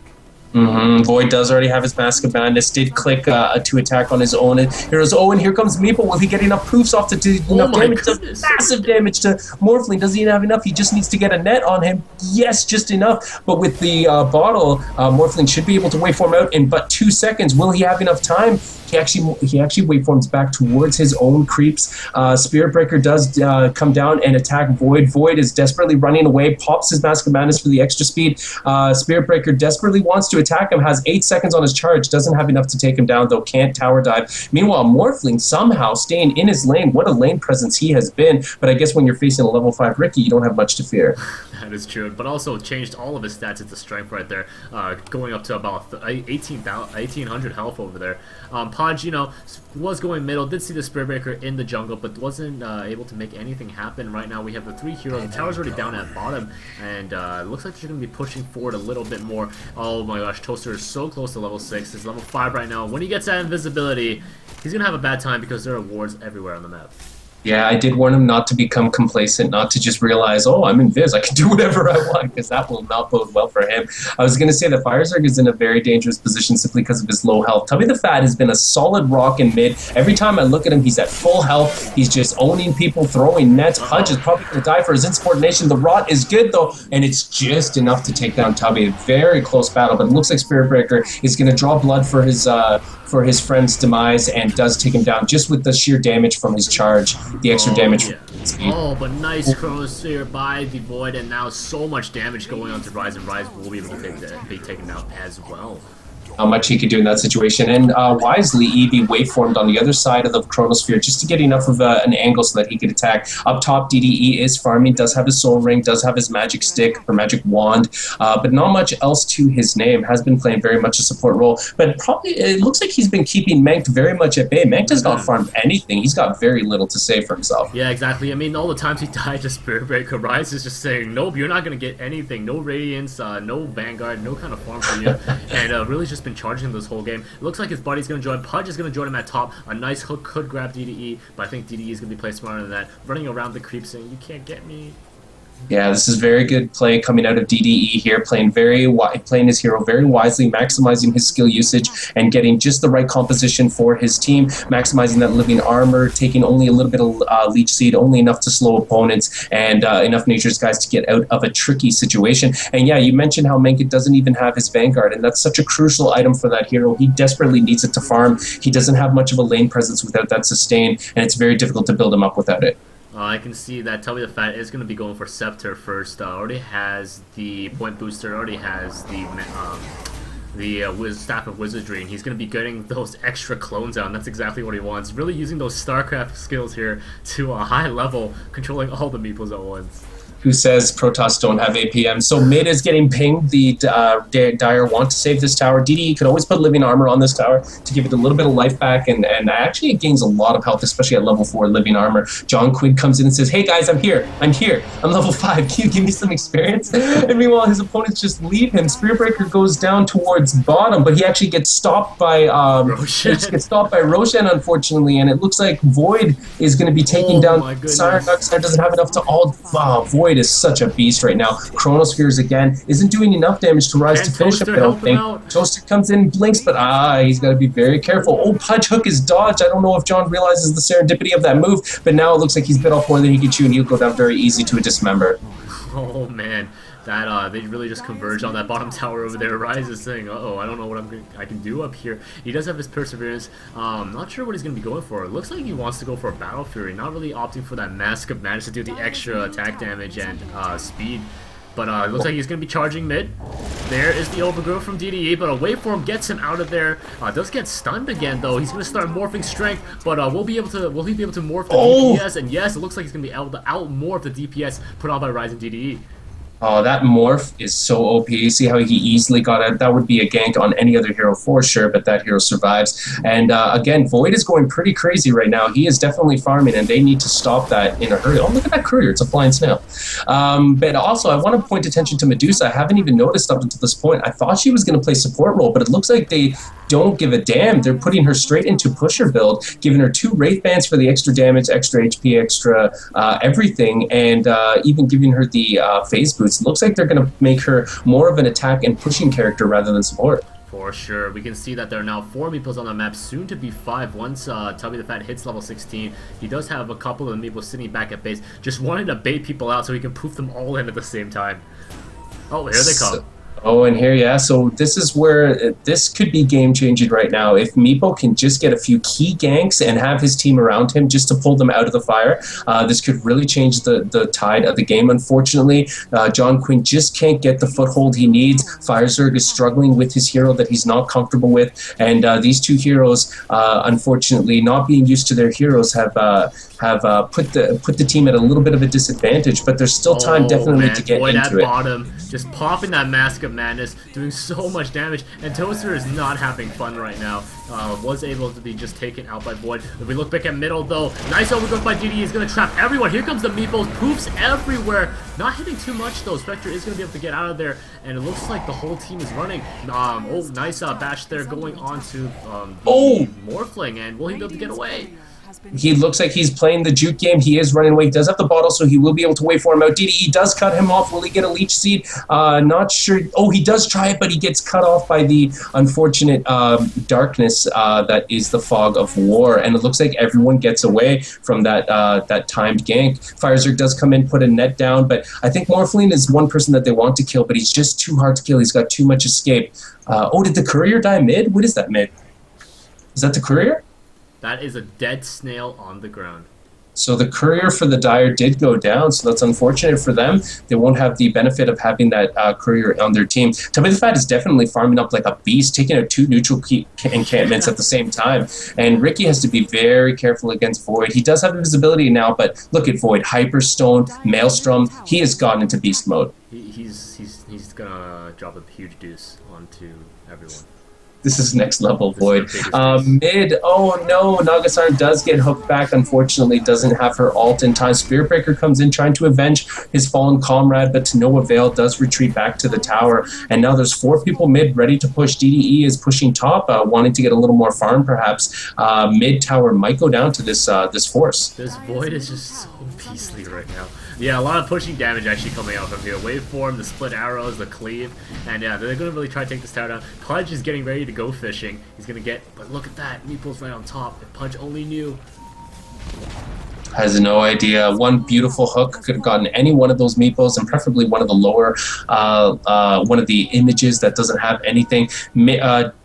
Void does already have his Mask of Madness, did click to attack on his own. Here's Owen, here comes Meeple. Will he get enough poofs off to do enough damage? Does massive damage to Morphling. Does he have enough? He just needs to get a net on him. Yes, just enough. But with the bottle, Morphling should be able to waveform out in but 2 seconds. Will he have enough time? He actually waveforms back towards his own creeps. Spiritbreaker does come down and attack Void. Void is desperately running away, pops his Mask of Madness for the extra speed. Spiritbreaker desperately wants to attack him, has 8 seconds on his charge, doesn't have enough to take him down, though can't tower dive. Meanwhile, Morphling somehow staying in his lane. What a lane presence he has been, but I guess when you're facing a level 5 Ricky, you don't have much to fear. That is true, but also changed all of his stats into strength right there, going up to about 1800 health over there. Podge, was going middle, did see the Spiritbreaker in the jungle, but wasn't able to make anything happen. Right now we have the 3 heroes. The tower's already down at bottom, and it looks like they're going to be pushing forward a little bit more. Oh my gosh, Toaster is so close to level 6. He's level 5 right now. When he gets that invisibility, he's going to have a bad time because there are wards everywhere on the map. Yeah, I did warn him not to become complacent, not to just realize, oh, I'm invis, I can do whatever I want, because that will not bode well for him. I was going to say that Firezerg is in a very dangerous position simply because of his low health. Tubby the Fat has been a solid rock in mid. Every time I look at him, he's at full health. He's just owning people, throwing nets. Pudge is probably going to die for his insubordination. The rot is good, though, and it's just enough to take down Tubby. A very close battle, but it looks like Spiritbreaker is going to draw blood for his friend's demise and does take him down just with the sheer damage from his charge. the extra damage. Yeah. Oh, but nice Chronosphere by the Void, and now so much damage going on to Rise, and Rise will be able to be taken out as well. How much he could do in that situation. And wisely, Eevee waveformed on the other side of the Chronosphere just to get enough of an angle so that he could attack. Up top, DDE is farming, does have his Soul Ring, does have his Magic Stick or Magic Wand, but not much else to his name. Has been playing very much a support role, but probably it looks like he's been keeping Mank very much at bay. Mank does not farm anything. He's got very little to say for himself. Yeah, exactly. I mean, all the times he died to Spirit Breaker, Rise is just saying, nope, you're not going to get anything. No Radiance, no Vanguard, no kind of farm for you. And really just been charging him this whole game. It looks like his buddy's going to join. Pudge is going to join him at top. A nice hook could grab DDE, but I think DDE is going to be played smarter than that. Running around the creep saying, you can't get me. Yeah, this is very good play coming out of DDE here, playing his hero very wisely, maximizing his skill usage and getting just the right composition for his team, maximizing that living armor, taking only a little bit of leech seed, only enough to slow opponents, and enough nature's guys to get out of a tricky situation. And yeah, you mentioned how Mankit doesn't even have his Vanguard, and that's such a crucial item for that hero. He desperately needs it to farm. He doesn't have much of a lane presence without that sustain, and it's very difficult to build him up without it. I can see that Tubby the Fat is going to be going for Scepter first. Already has the point booster, already has the Staff of Wizardry, and he's going to be getting those extra clones out, and that's exactly what he wants. Really using those StarCraft skills here to a high level, controlling all the meeples at once. Who says Protoss don't have APM? So mid is getting pinged. The Dire want to save this tower. DDE could always put living armor on this tower to give it a little bit of life back, and actually it gains a lot of health, especially at level 4 living armor. John Quinn comes in and says, hey guys, I'm here, I'm level 5, can you give me some experience? And meanwhile his opponents just leave him. Spirit Breaker goes down towards bottom, but he actually gets stopped by Roshan, unfortunately, and it looks like Void is going to be taking down Siren. Darkseid doesn't have enough to ult. Void is such a beast right now. Chronospheres again isn't doing enough damage to Rise to finish up, I don't think. Toaster comes in, blinks, but he's got to be very careful. Oh, Pudge Hook is dodged. I don't know if John realizes the serendipity of that move, but now it looks like he's bit off more than he can chew, and he'll go down very easy to a dismember. Oh man, that they really just converged on that bottom tower over there. Rise is saying, uh-oh, I don't know what I can do up here. He does have his Perseverance. Not sure what he's going to be going for. It looks like he wants to go for a Battle Fury, not really opting for that Mask of Madness to do the extra attack damage and speed. But it looks like he's going to be charging mid. There is the overgrowth from DDE, but a waveform gets him out of there. Does get stunned again though. He's going to start morphing strength, but will he be able to morph the DPS? And yes, it looks like he's going to be able to out-morph the DPS put on by Rise and DDE. Oh, that morph is so OP. See how he easily got it? That would be a gank on any other hero for sure, but that hero survives. And again, Void is going pretty crazy right now. He is definitely farming, and they need to stop that in a hurry. Oh, look at that courier. It's a flying snail. But also, I want to point attention to Medusa. I haven't even noticed up until this point. I thought she was going to play support role, but it looks like they don't give a damn. They're putting her straight into pusher build, giving her 2 Wraith Bands for the extra damage, extra HP, extra everything, and even giving her the phase boots. It looks like they're going to make her more of an attack and pushing character rather than support. For sure. We can see that there are now 4 meeples on the map, soon to be 5 once Tubby the Fat hits level 16. He does have a couple of meeples sitting back at base, just wanting to bait people out so he can poof them all in at the same time. Oh, here they come. Oh, and here, yeah, so this is where this could be game-changing right now. If Meepo can just get a few key ganks and have his team around him just to pull them out of the fire, this could really change the tide of the game. Unfortunately, John Quinn just can't get the foothold he needs. Firezerg is struggling with his hero that he's not comfortable with, and these 2 heroes, unfortunately, not being used to their heroes, have put the team at a little bit of a disadvantage, but there's still time definitely to get Void into at it. Bottom, just popping that Mask of Madness, doing so much damage, and Toaster is not having fun right now. Was able to be just taken out by Void. If we look back at middle though, nice overgrowth by DD. He's going to trap everyone. Here comes the meeples, poofs everywhere. Not hitting too much though. Spectre is going to be able to get out of there, and it looks like the whole team is running. Oh, nice bash there going on to the Morphling, and will he be able to get away? He looks like he's playing the juke game. He is running away. He does have the bottle, so he will be able to wait for him out. DDE does cut him off. Will he get a leech seed? Not sure. Oh, he does try it, but he gets cut off by the unfortunate darkness that is the fog of war. And it looks like everyone gets away from that timed gank. Firezerg does come in, put a net down, but I think Morphling is one person that they want to kill, but he's just too hard to kill. He's got too much escape. Oh, did the courier die mid? What is that mid? Is that the courier? That is a dead snail on the ground. So the courier for the Dire did go down, so that's unfortunate for them. They won't have the benefit of having that courier on their team. Tubby the Fat is definitely farming up like a beast, taking out 2 neutral encampments at the same time. And Ricky has to be very careful against Void. He does have invisibility now, but look at Void. Hyperstone, Maelstrom, he has gotten into beast mode. He's gonna drop a huge deuce onto everyone. This is next level Void. This is the biggest Mid, oh no, Nagasar does get hooked back. Unfortunately, doesn't have her ult in time. Spiritbreaker comes in trying to avenge his fallen comrade, but to no avail, does retreat back to the tower. And now there's 4 people mid ready to push. DDE is pushing top, wanting to get a little more farm perhaps. Mid tower might go down to this force. This Void is just so beastly right now. Yeah, a lot of pushing damage actually coming out from here. Waveform, the split arrows, the cleave, and yeah, they're gonna really try to take this tower down. Pudge is getting ready to go fishing. He's gonna get, but look at that, Meeple's right on top. If Pudge only knew. Has no idea. One beautiful hook could have gotten any one of those meeples, and preferably one of the lower, one of the images that doesn't have anything.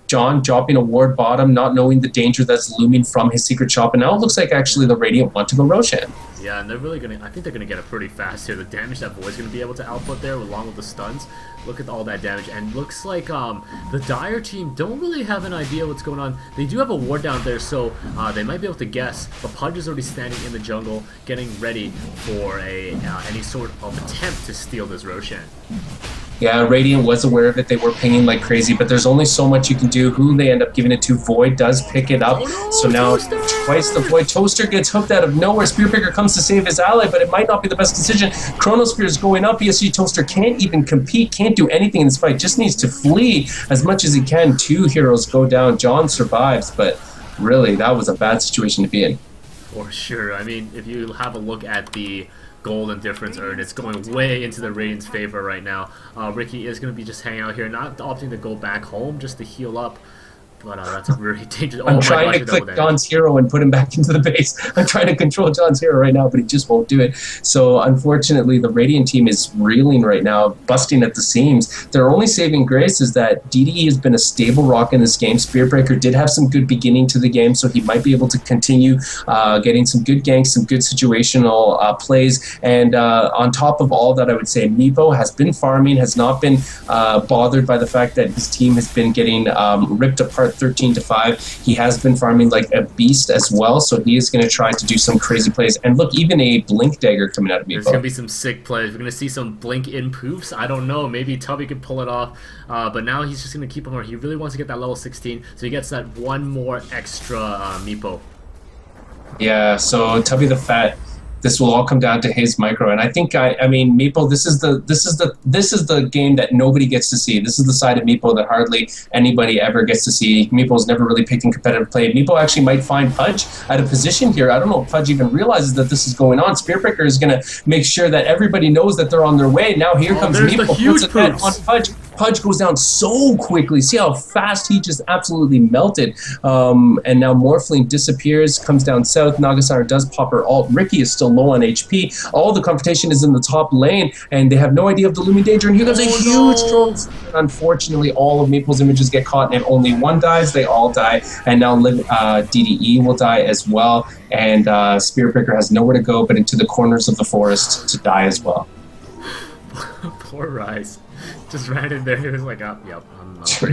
John dropping a ward bottom, not knowing the danger that's looming from his secret shop, and now it looks like actually the Radiant want to go Roshan. Yeah, and they're really gonna, I think they're gonna get it pretty fast here. The damage that Void's gonna be able to output there along with the stuns. Look at all that damage, and looks like the Dire team don't really have an idea what's going on. They do have a ward down there, so they might be able to guess, but Pudge is already standing in the jungle, getting ready for any sort of attempt to steal this Roshan. Yeah, Radiant was aware of it. They were pinging like crazy, but there's only so much you can do. Who they end up giving it to? Void does pick it up. Oh no, so now Toaster! twice the Void. Toaster gets hooked out of nowhere. Spearpicker comes to save his ally, but it might not be the best decision. Chronosphere is going up. ESG Toaster can't even compete, can't do anything in this fight. Just needs to flee as much as he can. 2 heroes go down. John survives, but really, that was a bad situation to be in. For sure. I mean, if you have a look at the gold and difference earned, it's going way into the Radiant's favor right now. Ricky is going to be just hanging out here, not opting to go back home just to heal up. But that's a really dangerous. I'm trying to click John's hero and put him back into the base. I'm trying to control John's hero right now, but he just won't do it. So unfortunately, the Radiant team is reeling right now, busting at the seams. Their only saving grace is that DDE has been a stable rock in this game. Spearbreaker did have some good beginning to the game, so he might be able to continue getting some good ganks, some good situational plays. And on top of all that, I would say Meepo has been farming, has not been bothered by the fact that his team has been getting ripped apart 13-5. He has been farming like a beast as well, so he is going to try to do some crazy plays. And look, even a blink dagger coming out of Meepo. There's going to be some sick plays. We're going to see some blink in poofs. I don't know. Maybe Tubby could pull it off. But now he's just going to keep him. He really wants to get that level 16, so he gets that one more extra Meepo. Yeah, so Tubby the Fat, this will all come down to his micro, and I think I mean Meepo. This is the game that nobody gets to see. This is the side of Meepo that hardly anybody ever gets to see. Meepo's never really picked in competitive play. Meepo actually might find Pudge at a position here. I don't know if Pudge even realizes that this is going on. Spearbreaker is going to make sure that everybody knows that they're on their way. Now here comes Meepo. Puts a net on Pudge. Pudge goes down so quickly. See how fast he just absolutely melted. And now Morphling disappears, comes down south. Nagasar does pop her ult. Ricky is still low on HP. All the confrontation is in the top lane, and they have no idea of the looming danger. And here comes a huge troll. Unfortunately, all of Maple's images get caught, and if only one dies, they all die. And now DDE will die as well. And Spearbreaker has nowhere to go but into the corners of the forest to die as well. Poor Rise. Just ran in there. He was like, oh, yep.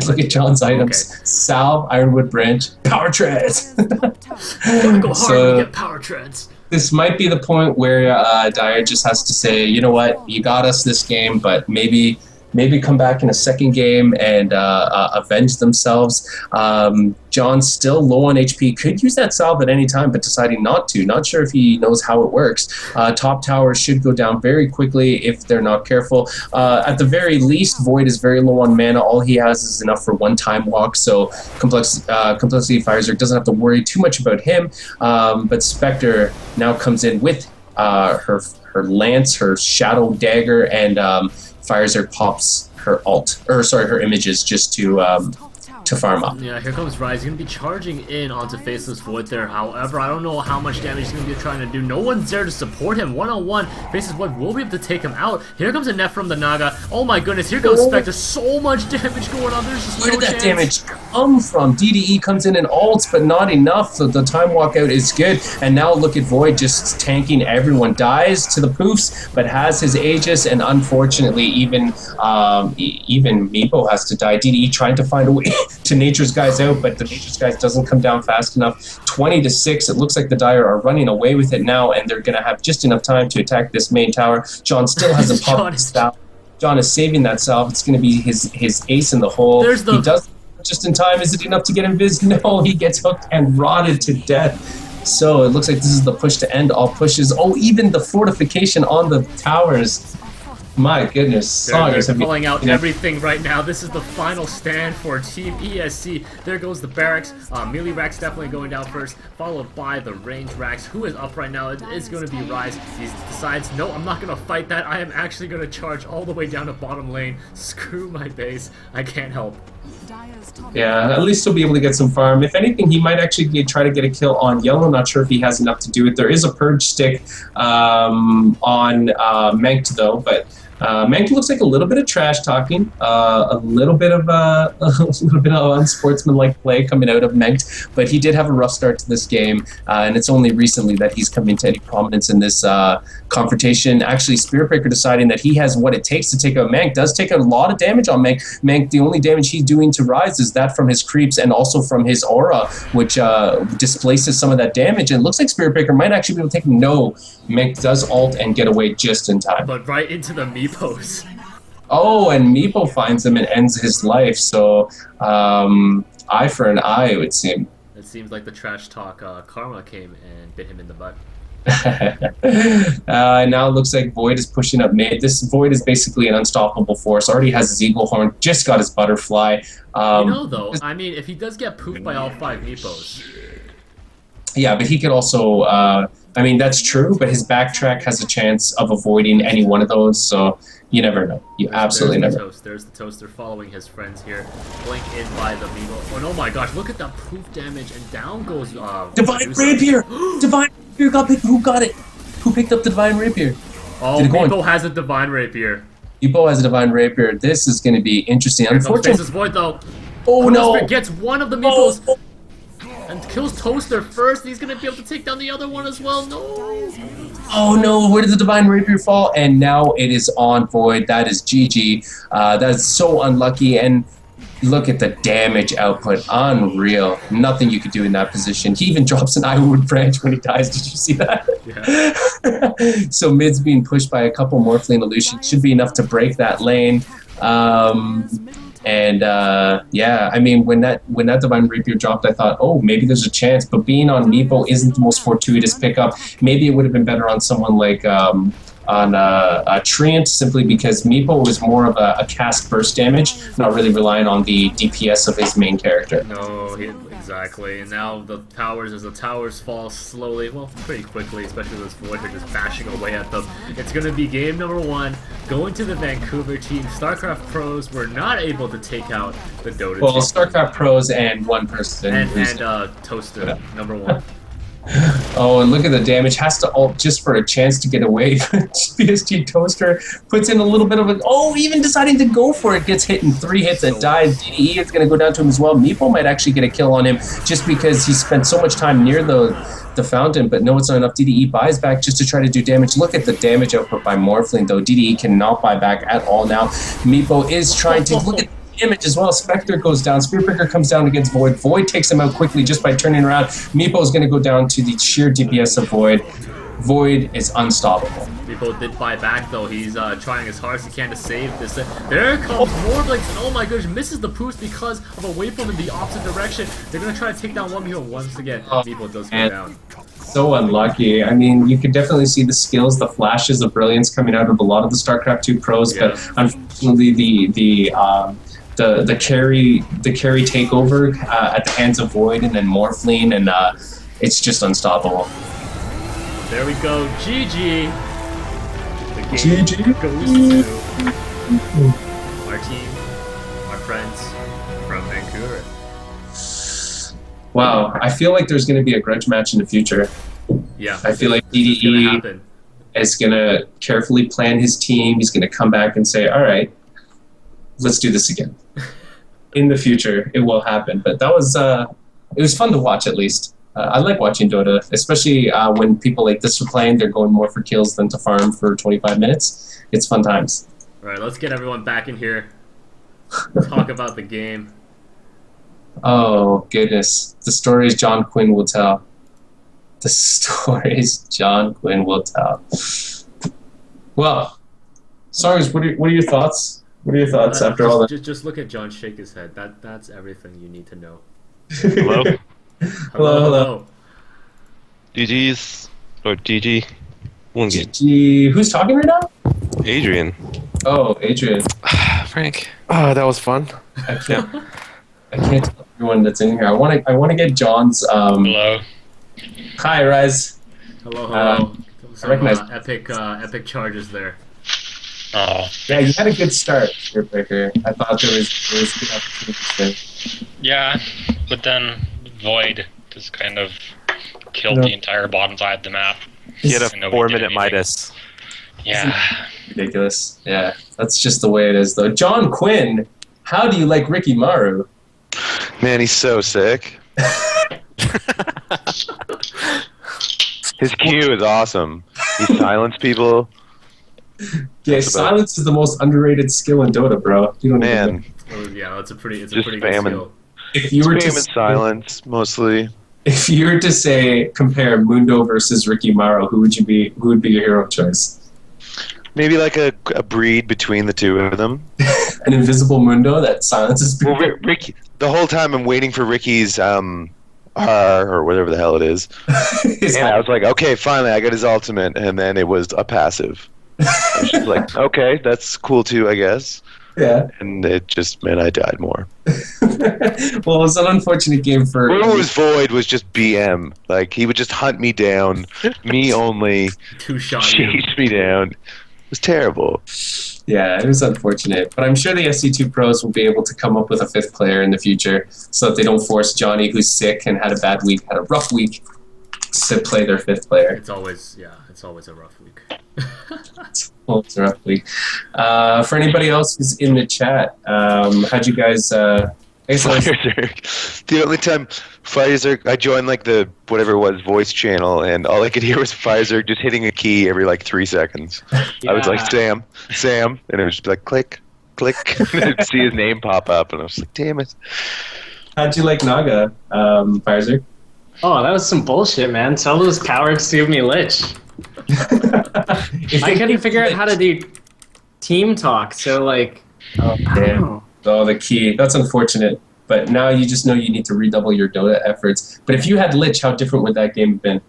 Look at John's items. Okay. Salve, Ironwood Branch, Power Treads. Gotta go hard when you get Power Treads. This might be the point where Dire just has to say, you know what, you got us this game, but maybe come back in a second game and avenge themselves. John's still low on HP, could use that salve at any time, but deciding not to. Not sure if he knows how it works. Top tower should go down very quickly if they're not careful. At the very least, Void is very low on mana. All he has is enough for one time walk, so Complexity Firezerk doesn't have to worry too much about him. But Spectre now comes in with her lance, her shadow dagger, and Firezerk pops her her images just to to farm up. Yeah, here comes Rise. He's going to be charging in onto Faceless Void there. However, I don't know how much damage he's going to be trying to do. No one's there to support him. One-on-one, Faceless Void will be able to take him out. Here comes a net from the Naga. Oh my goodness, here goes Spectre. So much damage going on. There's just Where no did that chance. damage come from? DDE comes in and ults, but not enough. So the time walkout is good. And now look at Void just tanking everyone. Dies to the poofs, but has his Aegis, and unfortunately, even Meepo has to die. DDE trying to find a way to Nature's Guys out, but the Nature's Guys doesn't come down fast enough. 20-6. It looks like the Dire are running away with it now, and they're going to have just enough time to attack this main tower. John still hasn't popped his salve. John is saving that salve. It's going to be his ace in the hole. He does just in time. Is it enough to get him Viz? No, he gets hooked and rotted to death. So it looks like this is the push to end all pushes. Oh, even the fortification on the towers. My goodness. They're pulling out everything right now. This is the final stand for Team ESC. There goes the barracks. Melee Rax definitely going down first, followed by the range Rax. Who is up right now? It is going to be Rise. He decides, no, I'm not going to fight that. I am actually going to charge all the way down to bottom lane. Screw my base. I can't help. Yeah, at least he'll be able to get some farm. If anything, he might actually try to get a kill on yellow. Not sure if he has enough to do it. There is a purge stick on Menked though, but Menked looks like a little bit of trash talking, a little bit of unsportsmanlike play coming out of Menked, but he did have a rough start to this game, and it's only recently that he's come into any prominence in this confrontation. Actually, Spiritbreaker deciding that he has what it takes to take out Mank does take a lot of damage on Mank. Mank, the only damage he's doing to Rise is that from his creeps and also from his aura, which displaces some of that damage. And it looks like Spiritbreaker might actually be able to take him. No, Mank does ult and get away just in time. But right into the Meepos. Oh, and Meepo finds him and ends his life. So, eye for an eye, it would seem. It seems like the trash talk karma came and bit him in the butt. Now it looks like Void is pushing up mid. This Void is basically an unstoppable force. Already has his Eagle Horn. Just got his Butterfly. Though, I mean, if he does get pooped by all 5 Meepos. Yeah, but he could also... I mean, that's true, but his backtrack has a chance of avoiding any one of those, so you never know. You absolutely never know. There's the Toaster following his friends here. Blink in by the Meepo. Oh my gosh, look at that poof damage, and down goes... Divine Rapier! Divine Rapier got picked. Who got it? Who picked up the Divine Rapier? Oh, Meepo has a Divine Rapier. Meepo has a Divine Rapier. This is going to be interesting. Unfortunately, Void though. Oh no! Gets one of the Meepos. And kills Toaster first. He's going to be able to take down the other one as well. No! Oh no, where did the Divine Rapier fall? And now it is on Void. That is GG. That's so unlucky. And look at the damage output. Unreal. Nothing you could do in that position. He even drops an Ironwood branch when he dies. Did you see that? Yeah. So mid's being pushed by a couple Morphling Illusions. Should be enough to break that lane. Yeah, I mean, when that Divine Rapier dropped, I thought, oh, maybe there's a chance. But being on Meepo isn't the most fortuitous pickup. Maybe it would have been better on someone like on Treant, simply because Meepo was more of a cast burst damage, not really relying on the DPS of his main character. No, exactly. And now the towers, as the towers fall slowly, well, pretty quickly, especially with this Void here just bashing away at them. It's going to be game number 1, going to the Vancouver team. StarCraft Pros were not able to take out the Dota team. Well, StarCraft Pros and one person. And Toaster, number 1. Oh, and look at the damage. Has to ult just for a chance to get away. PSG Toaster puts in a little bit of a... Oh, even deciding to go for it. Gets hit in 3 hits and dies. DDE is going to go down to him as well. Meepo might actually get a kill on him just because he spent so much time near the fountain, but no, it's not enough. DDE buys back just to try to do damage. Look at the damage output by Morphling, though. DDE cannot buy back at all now. Meepo is trying to... Look at image as well. Spectre goes down. Spiritbreaker comes down against Void. Void takes him out quickly just by turning around. Meepo is going to go down to the sheer DPS of Void. Void is unstoppable. Meepo did buy back though. He's trying as hard as he can to save this. There comes more Blinks. Oh my gosh, misses the boost because of a waveform in the opposite direction. They're going to try to take down one Meepo once again. Meepo does go down. So unlucky. I mean, you could definitely see the skills, the flashes of brilliance coming out of a lot of the StarCraft 2 pros, but unfortunately the carry takeover at the hands of Void and then Morphling, and it's just unstoppable. There we go, GG. The game GG goes to our team, our friends from Vancouver. Wow, I feel like there's going to be a grudge match in the future. Yeah. I feel like This is gonna DDE happen. is going to carefully plan his team. He's going to come back and say, all right, let's do this again. In the future, it will happen. But that was it was fun to watch, at least. I like watching Dota, especially when people like this are playing. They're going more for kills than to farm for 25 minutes. It's fun times. All right, let's get everyone back in here. Talk about the game. Oh, goodness. The stories John Quinn will tell. The stories John Quinn will tell. Well, Sarge, what are your thoughts? What are your thoughts after all that? Just look at John shake his head. That's everything you need to know. Hello? Hello. GG's. Or GG. One game. Gee, who's talking right now? Adrian. Oh, Adrian. Frank. Oh, that was fun. I can't tell everyone that's in here. I want to get John's. Hello. Hi, Rise. Hello. I recognize- Epic charges there. Oh. Yeah, you had a good start, Breaker. I thought there was good opportunities there. Yeah, but then Void just kind of killed No. the entire bottom side of the map. He had And a nobody did 4-minute anything. Midas. Yeah. Ridiculous. Yeah, that's just the way it is, though. John Quinn, how do you like Ricky Maru? Man, he's so sick. His Q is awesome. He silenced people. Yeah, That's about- silence is the most underrated skill in Dota, bro. You don't even know. Man, Oh, yeah, it's a pretty Just good spamming. skill. If you were to spam and silence mostly. if you were to say compare Mundo versus Ricky Maru, who would be your hero of choice? Maybe like a breed between the two of them. An invisible Mundo that silences people. Well, Ricky. The whole time I'm waiting for Ricky's R or whatever the hell it is. His- And I was like, okay, finally, I got his ultimate, and then it was a passive. I was just like, okay, that's cool too, I guess. yeah. And it just meant I died more. Well, it was an unfortunate game for. Rumo's Void was just BM. Like, he would just hunt me down, me only, Two-shot you. chase me down. It was terrible. Yeah, it was unfortunate. But I'm sure the SC2 pros will be able to come up with a fifth player in the future so that they don't force Johnny, who's sick and had a rough week, to play their fifth player. It's always a rough week. Well, it's a rough week. For anybody else who's in the chat, how'd you guys... I guess I was- Firezerg. The only time Firezerg, I joined like the whatever it was voice channel, and all I could hear was Firezerg just hitting a key every like 3 seconds. I was like Sam, and it was just like click, click, and I'd see his name pop up, and I was like, damn it. how'd you like Naga, Firezerg? Oh, that was some bullshit, man. Tell those cowards to give me Lich. If I they couldn't give figure out you how to do team talk, so like, Oh, I don't damn. know. Oh, the key. That's unfortunate. But now you just know you need to redouble your Dota efforts. But if you had Lich, how different would that game have been?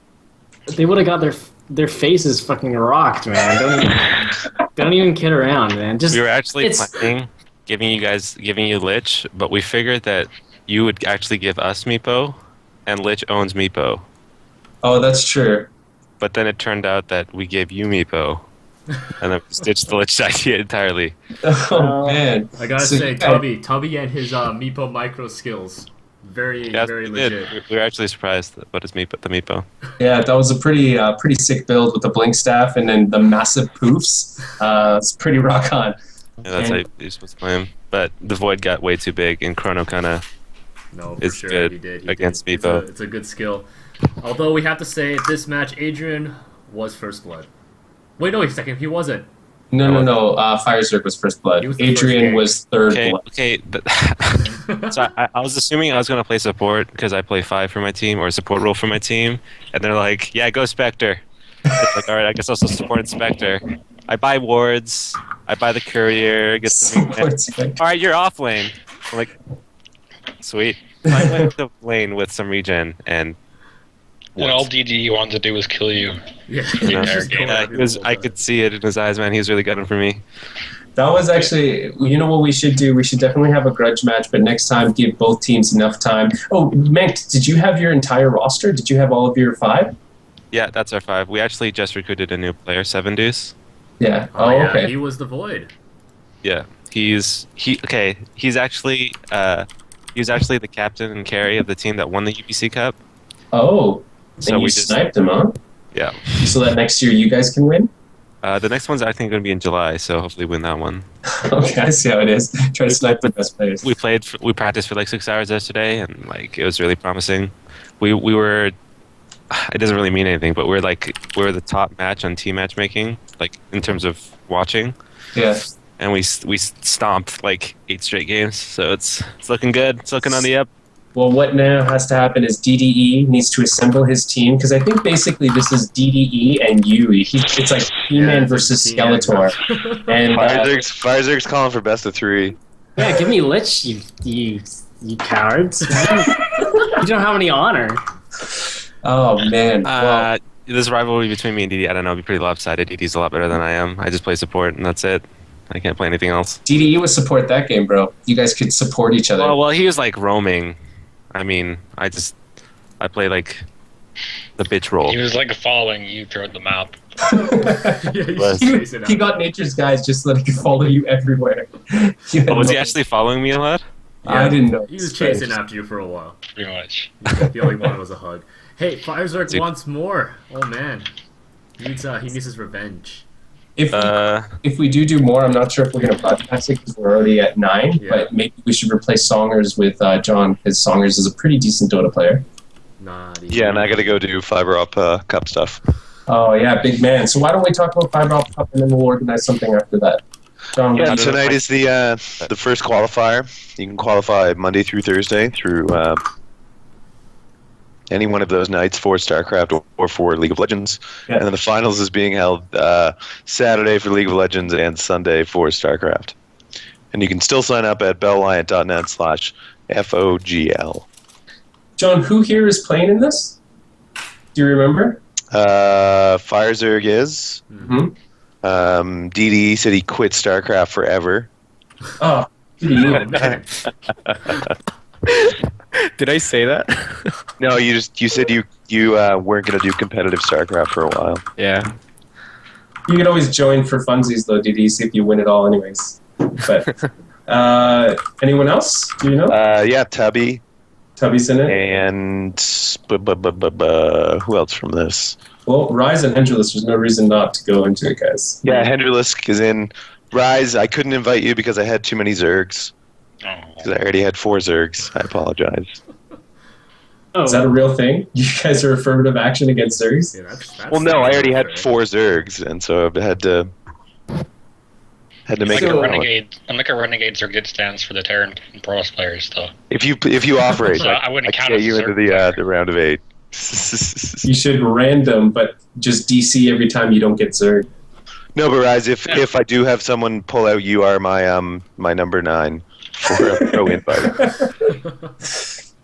They would have got their faces fucking rocked, man. Don't even kid around, man. Just We were actually it's- planning giving you Lich, but we figured that you would actually give us Meepo, and Lich owns Meepo. Oh, that's true. But then it turned out that we gave you Meepo, and then we ditched the Lich idea entirely. Oh, man. I gotta So say, you guys- Tubby and his Meepo micro skills, very Yes, very we did. legit. We were actually surprised about his Meepo, the Meepo. Yeah, that was a pretty sick build with the blink staff and then the massive poofs. It's pretty rock on. Yeah, that's how you're supposed to play him. But the Void got way too big, and Chrono kind of... No, for It's sure good he did. He against did. Meepo. It's a good skill. Although we have to say, this match, Adrian was first blood. Wait, no, wait a second. He wasn't. No. Firezerg was first blood. He was the first Adrian game. was third Okay, blood. okay. So I was assuming I was going to play support because I play 5 for my team, or support role for my team, and they're like, yeah, go Spectre. It's like, all right, I guess I'll still support Spectre. I buy wards, I buy the courier, get some... Support spec. All right, you're off lane. I'm like, sweet. I went to lane with some regen, and And all DD wanted to do was kill you. Yeah, You know, just yeah, going yeah, at me he was, the whole I time. could see it in his eyes, man. He was really gunning for me. That was actually, you know what we should do? We should definitely have a grudge match, but next time give both teams enough time. Oh, Mank, did you have your entire roster? Did you have all of your 5? Yeah, that's our 5. We actually just recruited a new player, 7 Deuce. Yeah. Oh, Oh, yeah, okay. he was the void. Yeah, he's actually He was actually the captain and carry of the team that won the UBC Cup. Oh, So and you we just- sniped him, huh? Yeah. So that next year you guys can win? The next one's I think going to be in July, so hopefully win that one. Okay, I see how it is. Try to snipe the best players. We practiced for like 6 hours yesterday, and like it was really promising. We were. It doesn't really mean anything, but we're the top match on team matchmaking, like in terms of watching. Yeah. And we stomped like 8 straight games, so it's looking good. It's looking on the up. Well, what now has to happen is DDE needs to assemble his team, because I think basically this is DDE and Yui. It's like He-Man versus Skeletor. And Firezerg's calling for best of 3. Yeah, give me Lich, you cowards. You don't have any honor. oh man. Well, This rivalry between me and DD, I don't know, it'd be pretty lopsided. DD's a lot better than I am. I just play support, and that's it. I can't play anything else. DDE would support that game, bro. You guys could support each other. Well, he was like roaming. I mean, I play like the bitch role. He was like following you throughout the map. he got nature's guys just so that he could follow you everywhere. Was he actually following me a lot? I didn't know. He was chasing after you for a while. Pretty much. The only one was a hug. Hey, Firezerg wants more. Oh man, he needs his revenge. If we do more, I'm not sure if we're going to broadcast it because we're already at 9. Yeah. But maybe we should replace Songers with John, because Songers is a pretty decent Dota player. Not Yeah, and I got to go do Fiber Up Cup stuff. Oh yeah, big man. So why don't we talk about Fiber Optic Cup and then we'll organize something after that. John, Yeah, what- tonight is the first qualifier. You can qualify Monday through Thursday through any one of those nights for StarCraft or for League of Legends. Yeah. And then the finals is being held Saturday for League of Legends and Sunday for StarCraft. And you can still sign up at bellliant.net/FOGL. John, who here is playing in this? Do you remember? Firezerg is. Mm-hmm. DD said he quit StarCraft forever. Oh, Oh, man. Did I say that? No, you said you weren't going to do competitive StarCraft for a while. Yeah. you can always join for funsies though, DD, see if you win it all anyways. But anyone else? Do you know? Yeah, Tubby. Tubby's in it. And who else from this? Well, Rise and Hendreless, there's no reason not to go into it, guys. Yeah, Hendrelisk is in. Rise, I couldn't invite you because I had too many Zergs. Oh. Because I already had 4 Zergs. I apologize. Oh, Is that a real thing? You guys are affirmative action against Zergs? Yeah, that's Well, no, I already had fair. 4 Zergs, and so I had to make So- it relevant. Renegade. I'm like a Renegade Circuit stands for the Terran and Protoss players, though. If you offer it, So I wouldn't can count get as you a into Zerg the round of 8. You should random, but just DC every time you don't get Zerg. No, but Rise, if I do have someone pull out, you are my my number 9 for a pro invite.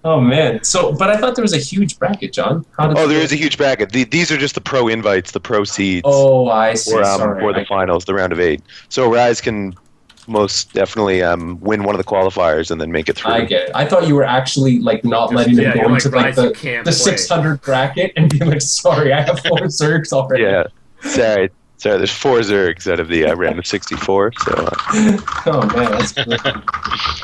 Oh man! But I thought there was a huge bracket, John. How did? Oh, there is a huge bracket. These are just the pro invites, the pro seeds, Oh, I see. or Sorry. the finals, the round of 8. So Rise can most definitely win one of the qualifiers and then make it through. I get it. I thought you were actually like not Just- letting them yeah, go you're into like Rise, you can't the play. 600 bracket and be like, sorry, I have 4 Zergs already. Yeah, sorry. There's 4 Zergs out of the round of 64. So Oh man, that's good.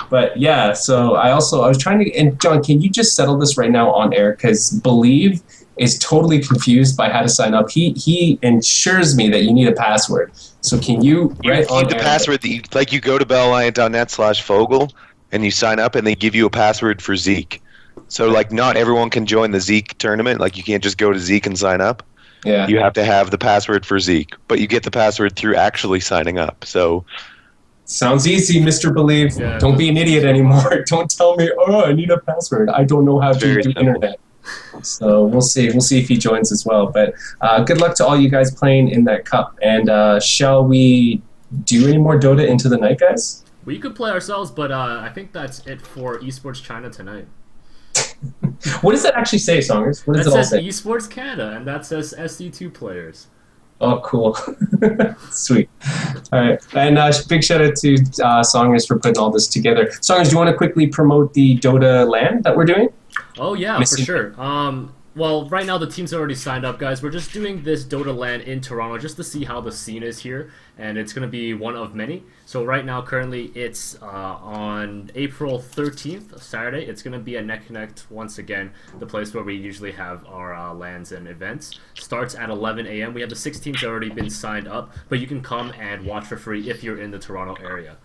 But yeah, so I was trying to, and John, can you just settle this right now on air? Because Believe is totally confused by how to sign up. He ensures me that you need a password. So can you you right on need the air- password. You go to bellalliant.net/Fogel and you sign up, and they give you a password for Zeke. So like not everyone can join the Zeke tournament. Like you can't just go to Zeke and sign up. Yeah. You have to have the password for Zeke, but you get the password through actually signing up. So Sounds easy, Mr. Believe. Yeah. Don't be an idiot anymore. Don't tell me, oh, I need a password. I don't know how to Very do simple. internet. So we'll see. We'll see if he joins as well. But good luck to all you guys playing in that cup. And shall we do any more Dota into the night, guys? We could play ourselves, but I think that's it for Esports China tonight. What does that actually say, Songers? What does That it all says say? Esports Canada, and that says SC2 players. Oh, cool. Sweet. All right. And big shout out to Songers for putting all this together. Songers, do you want to quickly promote the Dota LAN that we're doing? Oh yeah, Missing- for sure. well, right now the teams are already signed up, guys. We're just doing this Dota LAN in Toronto just to see how the scene is here, and it's going to be one of many. So right now, currently, it's on April 13th, Saturday. It's going to be at Neck Connect once again, the place where we usually have our LANs and events. Starts at 11 a.m. We have the 6 teams already been signed up, but you can come and watch for free if you're in the Toronto area.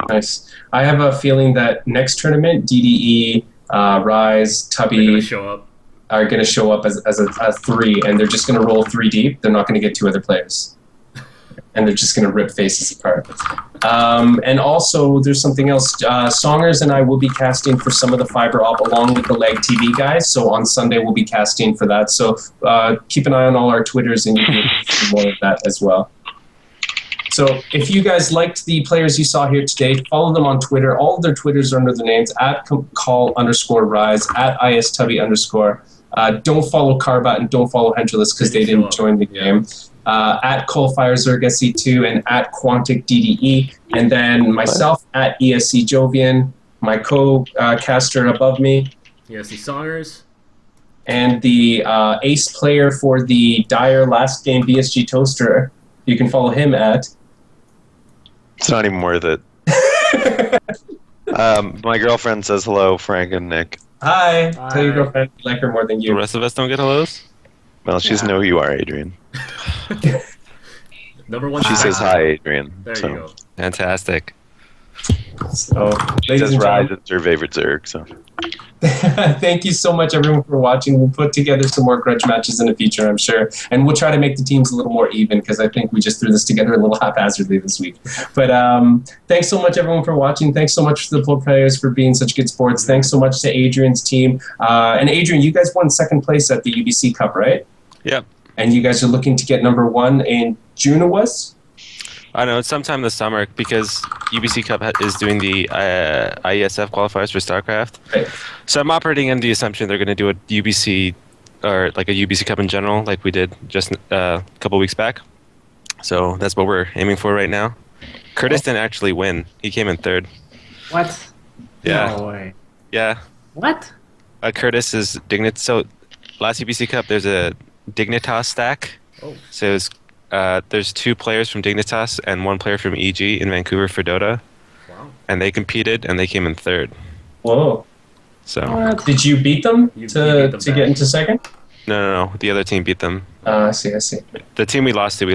Nice. I have a feeling that next tournament, DDE, Rise, They're Tubby going to show up. are going to show up as a 3, and they're just going to roll 3 deep. They're not going to get 2 other players. And they're just going to rip faces apart. And also, there's something else. Songers and I will be casting for some of the fiber op along with the Leg TV guys. So on Sunday, we'll be casting for that. So keep an eye on all our Twitters, and you can see more of that as well. So if you guys liked the players you saw here today, follow them on Twitter. All of their Twitters are under the names @call_rise, @istubby_. Don't follow Carbat and don't follow Hentraless because they didn't join the game. @CoalFireZerg SC2 and @Quantic DDE. And then myself @ESC Jovian, my co-caster above me. ESC Songers. And the ace player for the Dire last game, BSG Toaster. You can follow him at... It's not even worth it. My girlfriend says hello, Frank and Nick. Hi. Hi. Tell your girlfriend you like her more than The you. rest of us don't get hellos? Well, she doesn't know who you are, Adrian. Number 1. She says hi, Adrian. There so. you go. Fantastic. So, She ladies says and Rise gentlemen, is her favorite Zerg. So. thank you so much, everyone, for watching. We'll put together some more grudge matches in the future, I'm sure. And we'll try to make the teams a little more even because I think we just threw this together a little haphazardly this week. But thanks so much, everyone, for watching. Thanks so much to the pro players for being such good sports. Thanks so much to Adrian's team. And Adrian, you guys won 2nd place at the UBC Cup, right? Yep. And you guys are looking to get number 1 in June, it was? I know, it's sometime this summer because UBC Cup is doing the IESF qualifiers for StarCraft. Right. So I'm operating under the assumption they're going to do a UBC, or like a UBC Cup in general, like we did just a couple weeks back. So that's what we're aiming for right now. Curtis didn't actually win. He came in 3rd. What? Yeah. No way. Yeah. What? Curtis is Dignit. So last UBC Cup, there's a Dignitas stack. Oh. So it's, there's 2 players from Dignitas and 1 player from EG in Vancouver for Dota. Wow. And they competed and they came in 3rd. Whoa. So What? Did you beat them You to beat them get back. into 2nd? no. The other team beat them. I see. The team we lost in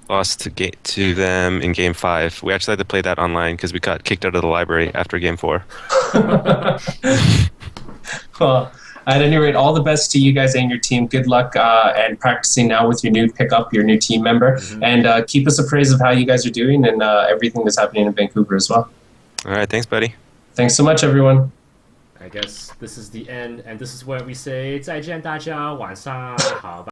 to them in game 5. We actually had to play that online because we got kicked out of the library after game 4. Well, at any rate, all the best to you guys and your team. Good luck and practicing now with your new pickup, your new team member. And keep us appraised of how you guys are doing and everything that's happening in Vancouver as well. All right, thanks, buddy. Thanks so much, everyone. I guess this is the end, and this is where we say 再见大家晚上好吧